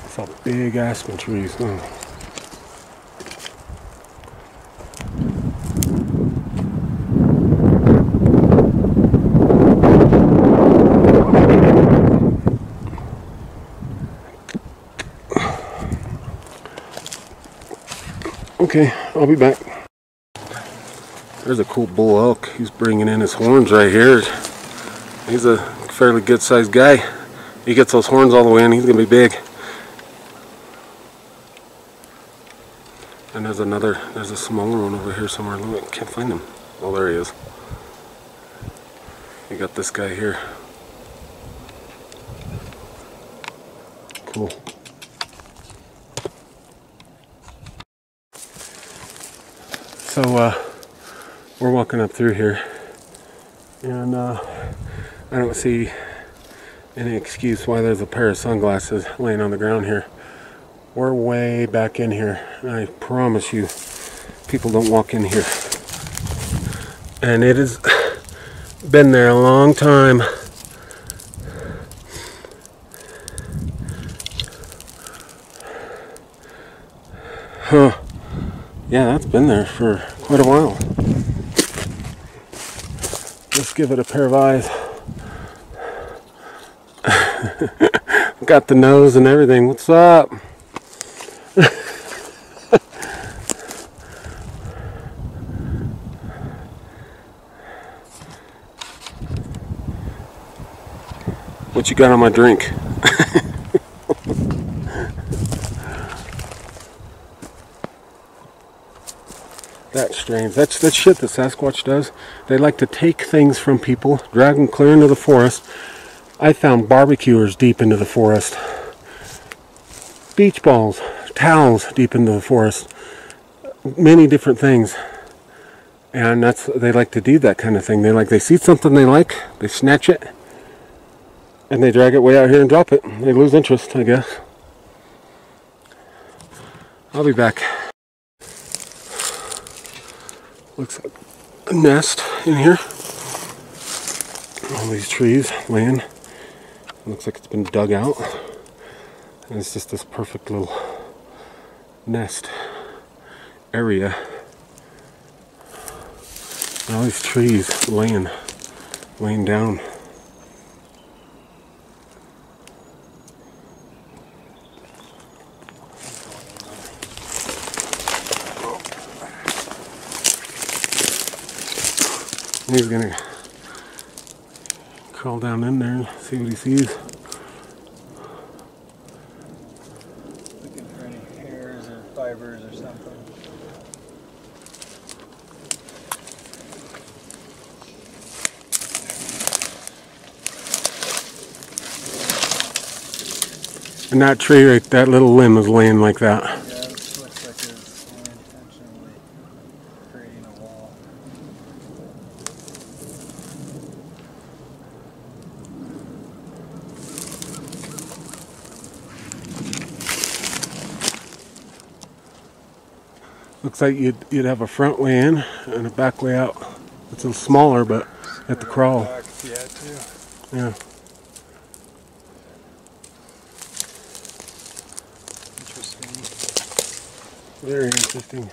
Speaker 1: It's all big aspen trees. Oh. Okay, I'll be back. There's a cool bull elk. He's bringing in his horns right here. He's a fairly good sized guy. He gets those horns all the way in, he's gonna be big. And there's a smaller one over here somewhere. I can't find him. Oh, there he is. You got this guy here. Cool. So, we're walking up through here, and I don't see any excuse why there's a pair of sunglasses laying on the ground here. We're way back in here, and I promise you, people don't walk in here. And it has been there a long time. Huh. Yeah, that's been there for quite a while. Let's give it a pair of eyes. Got the nose and everything. What's up? What you got on my drink? That's strange. That's shit that Sasquatch does. They like to take things from people, drag them clear into the forest. I found barbecuers deep into the forest. Beach balls, towels deep into the forest. Many different things. And they like to do that kind of thing. They see something they like, they snatch it, and they drag it way out here and drop it. They lose interest, I guess. I'll be back. Looks like a nest in here. All these trees, land. Looks like it's been dug out. And it's just this perfect little nest area. And all these trees laying down. He's gonna crawl down in there and see what he sees.
Speaker 2: Looking for any hairs or fibers or something.
Speaker 1: And that tree right, that little limb is laying like that.
Speaker 2: Yeah, it looks like it's intentionally creating a wall.
Speaker 1: looks like you'd have a front way in and a back way out. It's a little smaller, but at the crawl.
Speaker 2: Back, yeah, too.
Speaker 1: Yeah.
Speaker 2: Interesting.
Speaker 1: Very interesting.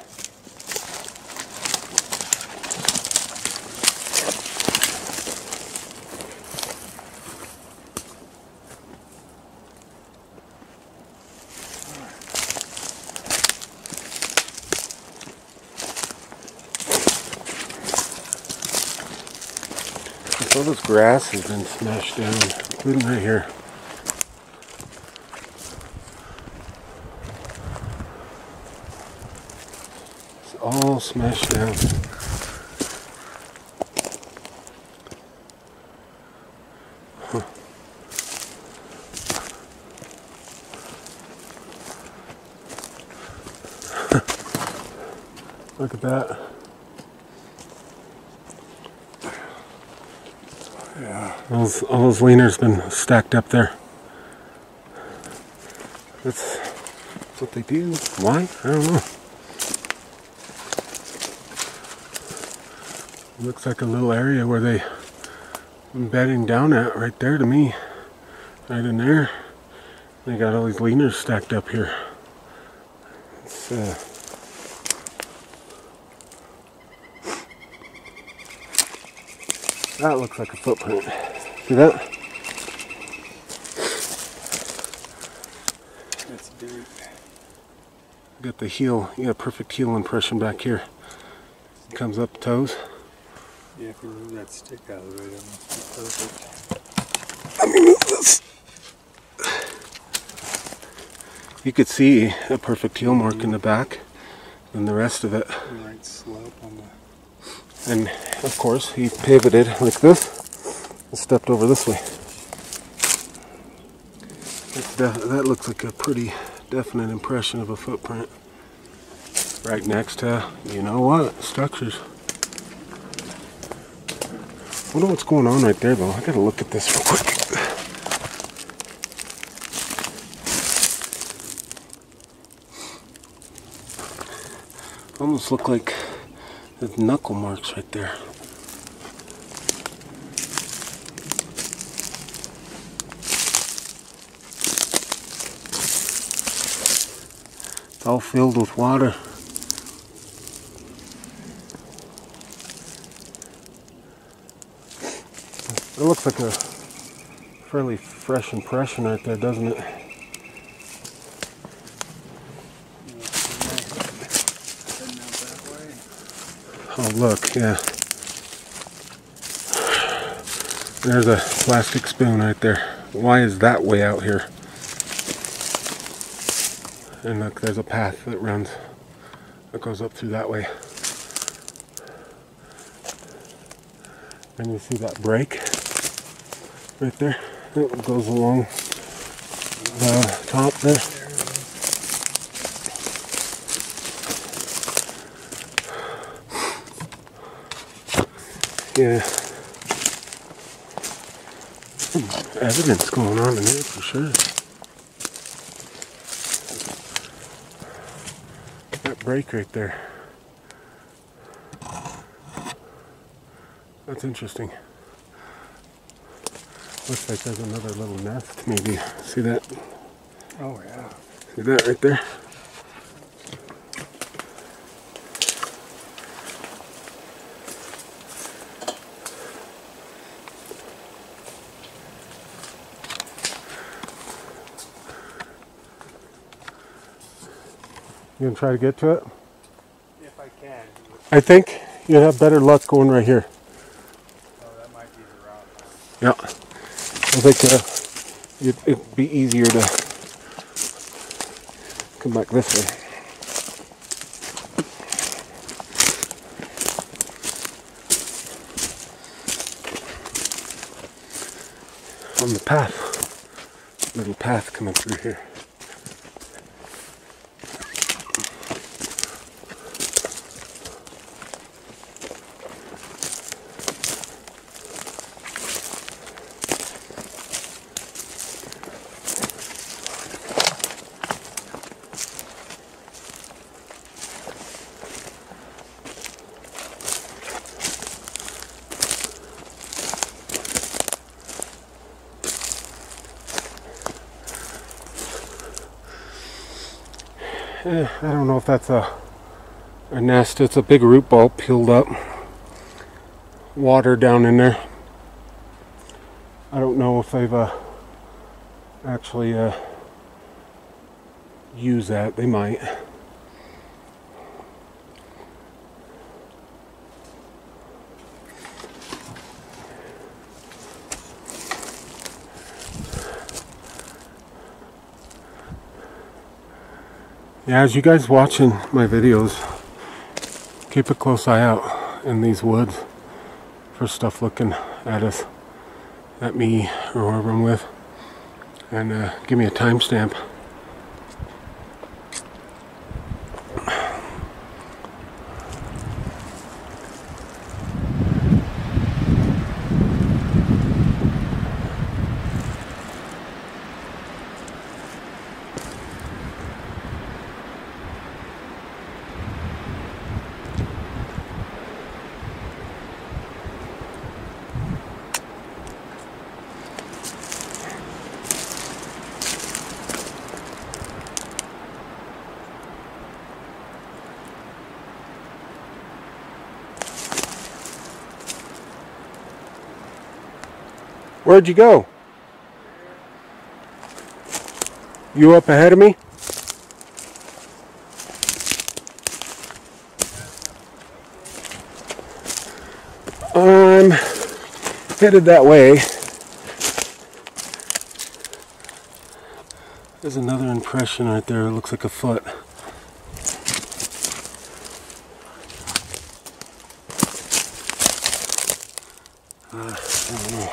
Speaker 1: All this grass has been smashed down, including right here. It's all smashed down. Huh. Look at that.
Speaker 2: Yeah.
Speaker 1: All those leaners been stacked up there. That's what they do. Why? I don't know. Looks like a little area where they been bedding down at right there to me. Right in there. They got all these leaners stacked up here. It's that looks like a footprint. See that?
Speaker 2: That's deep.
Speaker 1: Got the heel, you got a perfect heel impression back here. Comes up toes.
Speaker 2: Yeah, if you move that stick out of the way, that must be perfect.
Speaker 1: Let me move this. You could see a perfect heel mark in the back and the rest of it.
Speaker 2: Right slope on the...
Speaker 1: And of course he pivoted like this and stepped over this way. That looks like a pretty definite impression of a footprint. Right next to, you know what, structures. I wonder what's going on right there though. I gotta look at this real quick. Almost look like there's knuckle marks right there. It's all filled with water. It looks like a fairly fresh impression right there, doesn't it? Oh look, yeah. There's a plastic spoon right there. Why is that way out here? And look, there's a path that runs, that goes up through that way. And you see that break right there? It goes along the top there. Yeah. Some evidence going on in there for sure. That break right there. That's interesting. Looks like there's another little nest maybe. See that?
Speaker 2: Oh yeah.
Speaker 1: See that right there? You gonna try to get to it?
Speaker 2: If I can.
Speaker 1: I think you'll have better luck going right here.
Speaker 2: Oh, that might be the route.
Speaker 1: Yeah. I think it'd be easier to come back this way. On the path. Little path coming through here. I don't know if that's a nest. It's a big root ball peeled up. Water down in there. I don't know if they've actually used that. They might. Yeah, as you guys watching my videos, keep a close eye out in these woods for stuff looking at us, at me, or whoever I'm with, and give me a timestamp. Where'd you go? You up ahead of me? I'm headed that way. There's another impression right there. It looks like a foot. I don't know.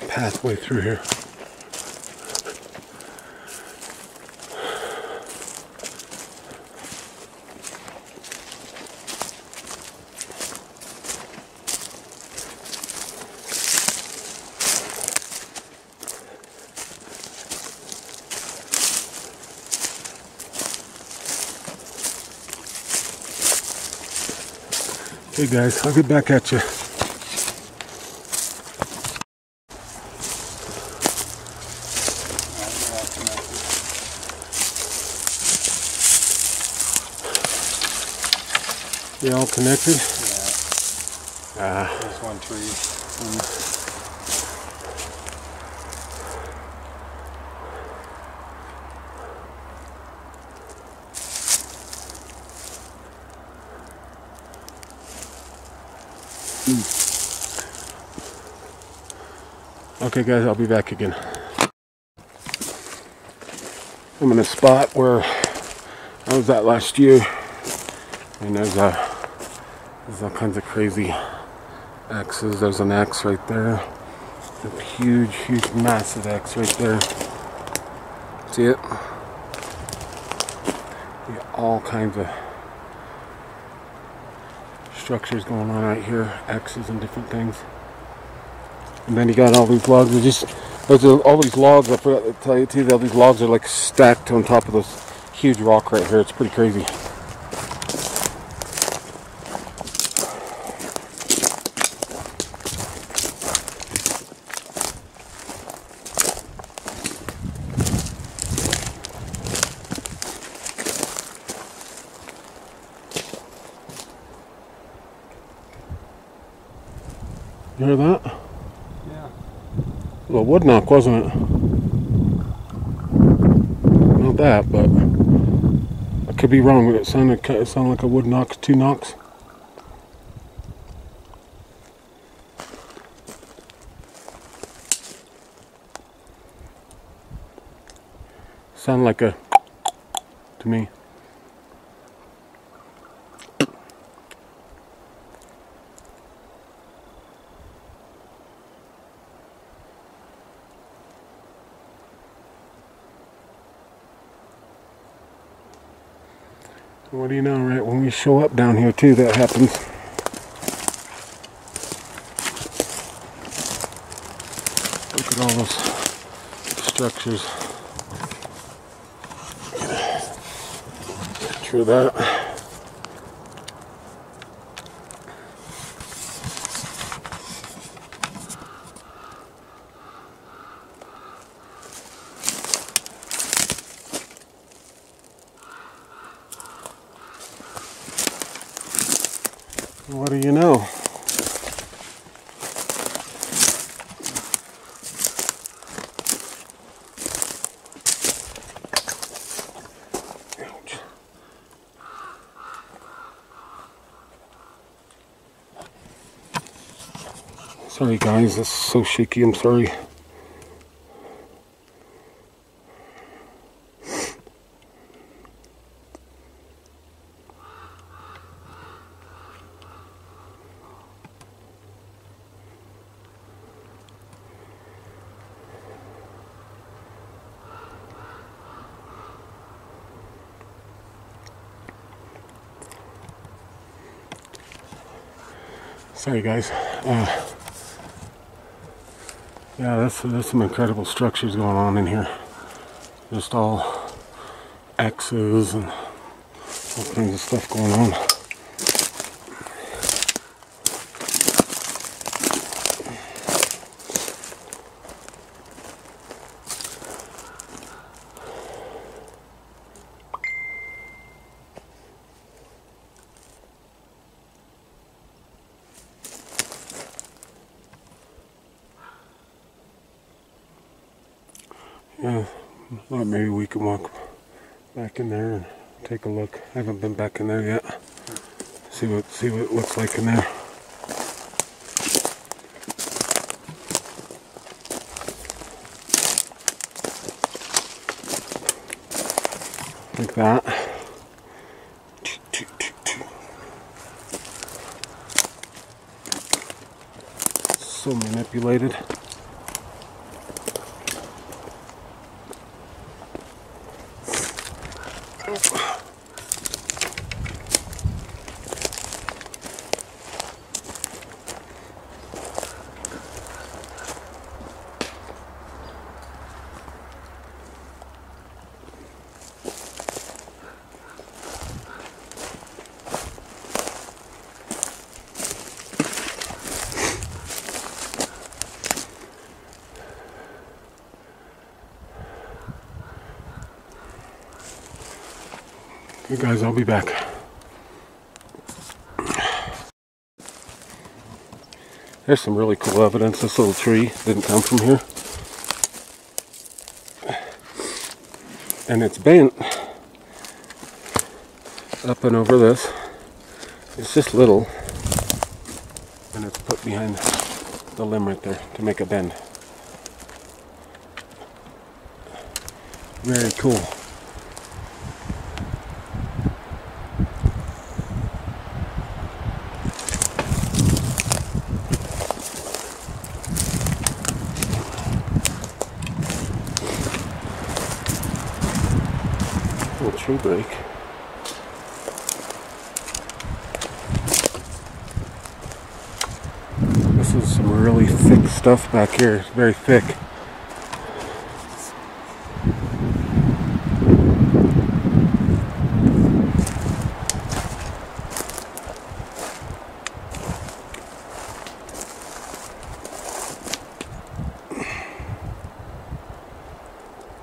Speaker 1: Pathway through here. Hey guys, I'll get back at you. They all connected?
Speaker 2: Yeah. There's one tree.
Speaker 1: Okay guys, I'll be back again. I'm in a spot where I was at last year, and there's all kinds of crazy axes. There's an axe right there, a huge massive axe right there. See it? Yeah, all kinds of structures going on right here, axes and different things. And then you got all these logs. There's all these logs. I forgot to tell you too. All these logs are like stacked on top of this huge rock right here. It's pretty crazy. You hear that?
Speaker 2: Yeah.
Speaker 1: A little wood knock, wasn't it? Not that, but I could be wrong. It sounded like a wood knock, 2 knocks. Sound like a to me. What do you know, right when we show up down here too, that happens. Look at all those structures. through that. What do you know? Ouch. Sorry guys, this is so shaky, I'm sorry. Sorry guys. Yeah, there's some incredible structures going on in here. Just all X's and all kinds of stuff going on. Yeah, thought maybe we can walk back in there and take a look. I haven't been back in there yet. See what it looks like in there. Like that. So manipulated. Hey guys, I'll be back. There's some really cool evidence. This little tree didn't come from here. And it's bent up and over this. It's just little. And it's put behind the limb right there to make a bend. Very cool. Little tree break. This is some really thick stuff back here. It's very thick.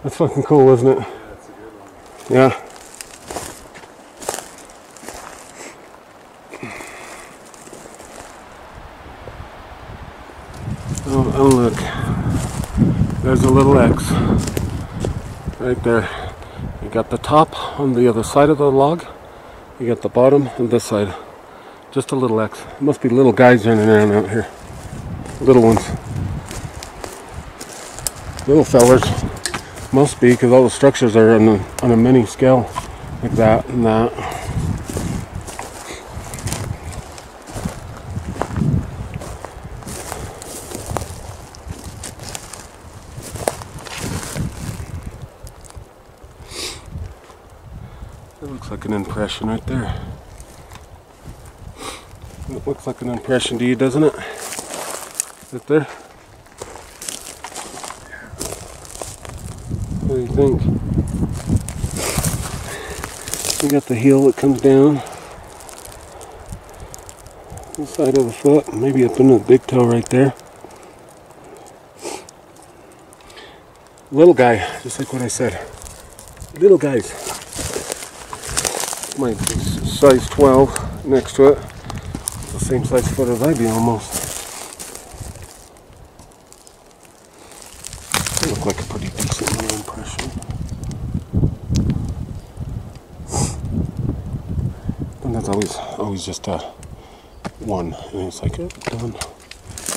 Speaker 1: That's fucking cool, isn't it?
Speaker 2: Yeah, that's a good one.
Speaker 1: Yeah. Oh, look. There's a little X. Right there. You got the top on the other side of the log. You got the bottom on this side. Just a little X. Must be little guys running around out here. Little ones. Little fellers. Must be, because all the structures are on a mini scale. Like that and that. It looks like an impression right there. It looks like an impression to you, doesn't it? Right there. What do you think? We got the heel that comes down the side of the foot, maybe up into the big toe right there. Little guy, just like what I said. Little guys. My size 12 next to it. The same size foot as I be almost. They look like a pretty decent little impression. And that's always just one, and it's like, oh, done.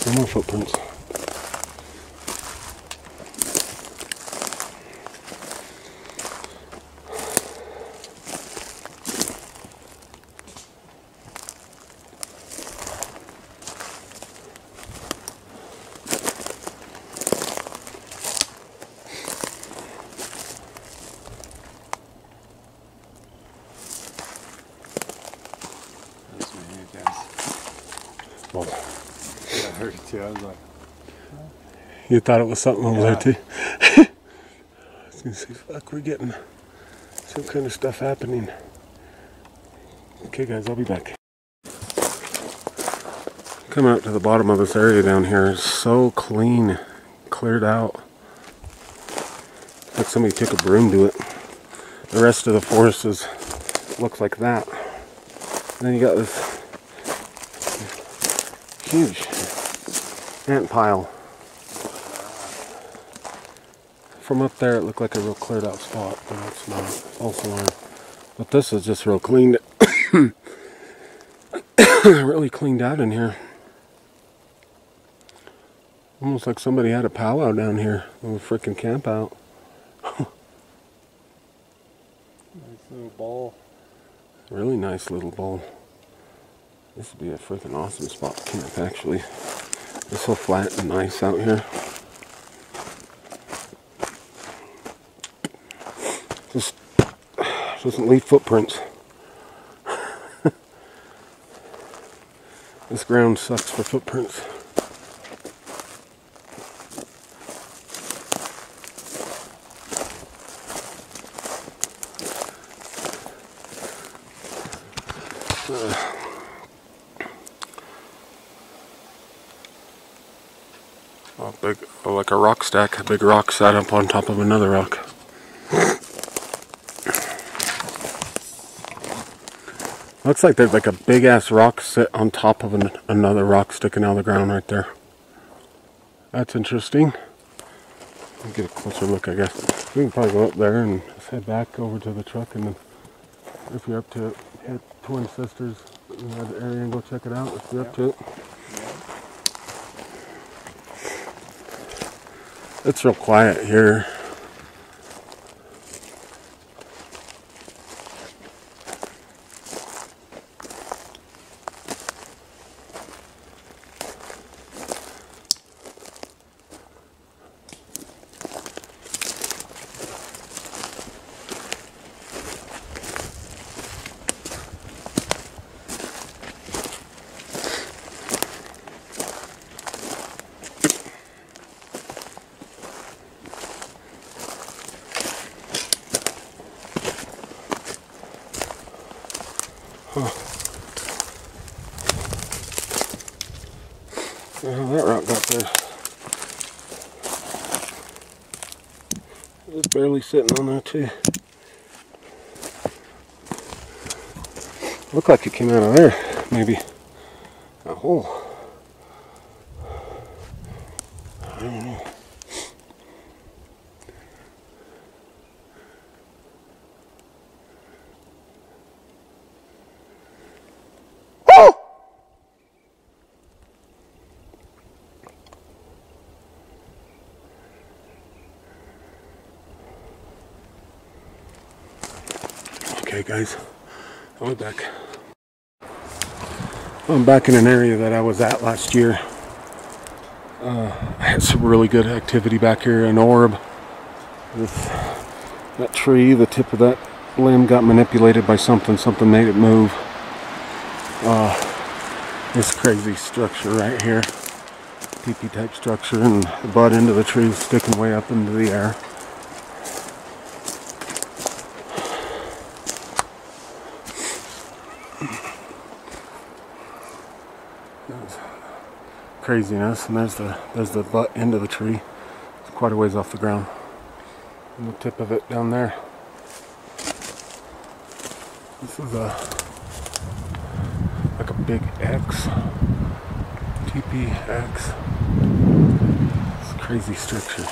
Speaker 1: No more footprints. Well,
Speaker 2: I heard it too. I was like,
Speaker 1: you thought it was something over there too? I was gonna say, fuck, we're getting some kind of stuff happening. Okay guys, I'll be back. Coming up to the bottom of this area down here is so clean, cleared out. Like somebody took a broom to it. The rest of the forest looks like that. And then you got this huge ant pile. From up there it looked like a real cleared out spot, but it's not. It's also on. But this is just real cleaned. Really cleaned out in here. Almost like somebody had a powwow down here. A little freaking camp out.
Speaker 2: nice little bowl.
Speaker 1: Really nice little bowl. This would be a freaking awesome spot to camp, actually. It's so flat and nice out here. Just doesn't leave footprints. This ground sucks for footprints. Like a rock stack, a big rock sat up on top of another rock. Looks like there's like a big ass rock sit on top of another rock sticking out of the ground right there. That's interesting. I'll get a closer look, I guess. We can probably go up there and just head back over to the truck, and then if you're up to it, hit Twin Sisters in that area and go check it out if you're up to it. It's real quiet here. That rock got there. It was barely sitting on there too. Looked like it came out of there, maybe. A hole. I don't know. Okay guys, I'll be back. I'm back in an area that I was at last year. I had some really good activity back here. An orb. That tree, the tip of that limb got manipulated by something. Something made it move. This crazy structure right here. Teepee type structure, and the butt end of the tree was sticking way up into the air. That's craziness, and there's the butt end of the tree. It's quite a ways off the ground. And the tip of it down there. This is like a big X. TPX. It's a crazy structure.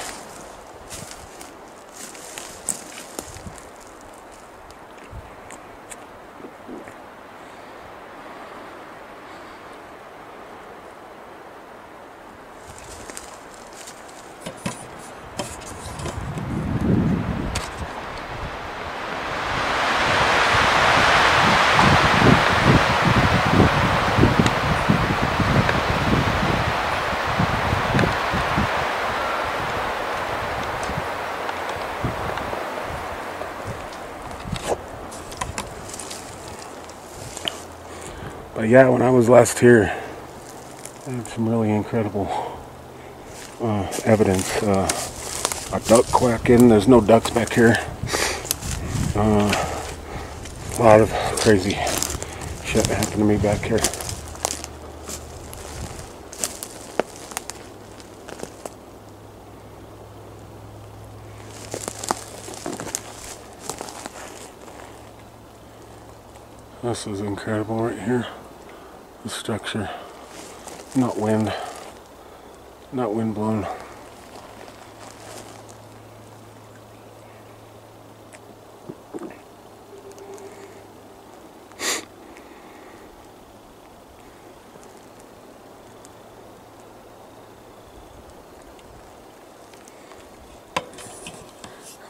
Speaker 1: But yeah, when I was last here, I had some really incredible evidence. A duck quacking. There's no ducks back here. A lot of crazy shit happened to me back here. This is incredible right here. The structure, not wind blown.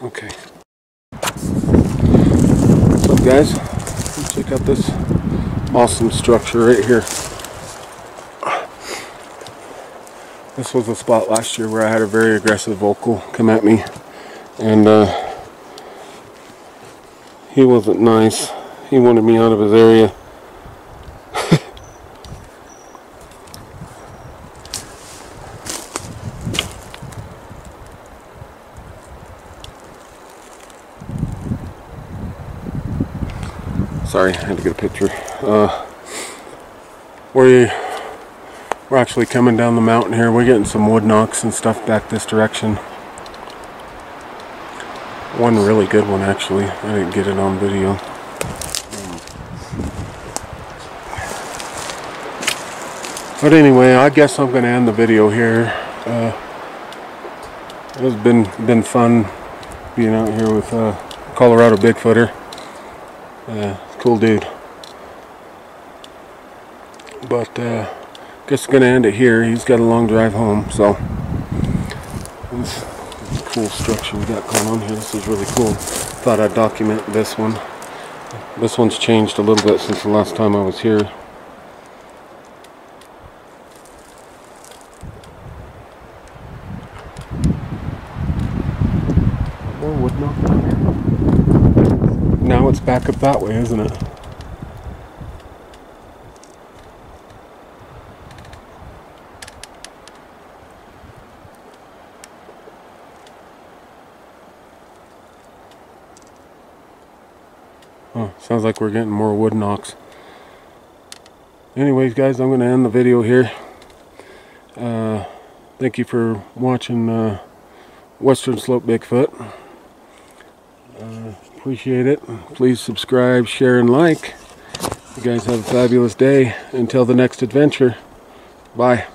Speaker 1: Okay. What's up, guys? Check out this awesome structure right here. This was a spot last year where I had a very aggressive vocal come at me, and he wasn't nice. He wanted me out of his area. Sorry, I had to get a picture. We're actually coming down the mountain here. We're getting some wood knocks and stuff back this direction. One really good one, actually. I didn't get it on video. But anyway, I guess I'm going to end the video here. It's been fun being out here with Colorado Bigfooter. Cool dude. But guess I'm gonna end it here. He's got a long drive home, so this is a cool structure we got going on here. This is really cool. Thought I'd document this one. This one's changed a little bit since the last time I was here. More wood knock down here. Now it's back up that way, isn't it? Oh, sounds like we're getting more wood knocks. Anyways, guys, I'm going to end the video here. Thank you for watching Western Slope Bigfoot. Appreciate it. Please subscribe, share, and like. You guys have a fabulous day. Until the next adventure. Bye.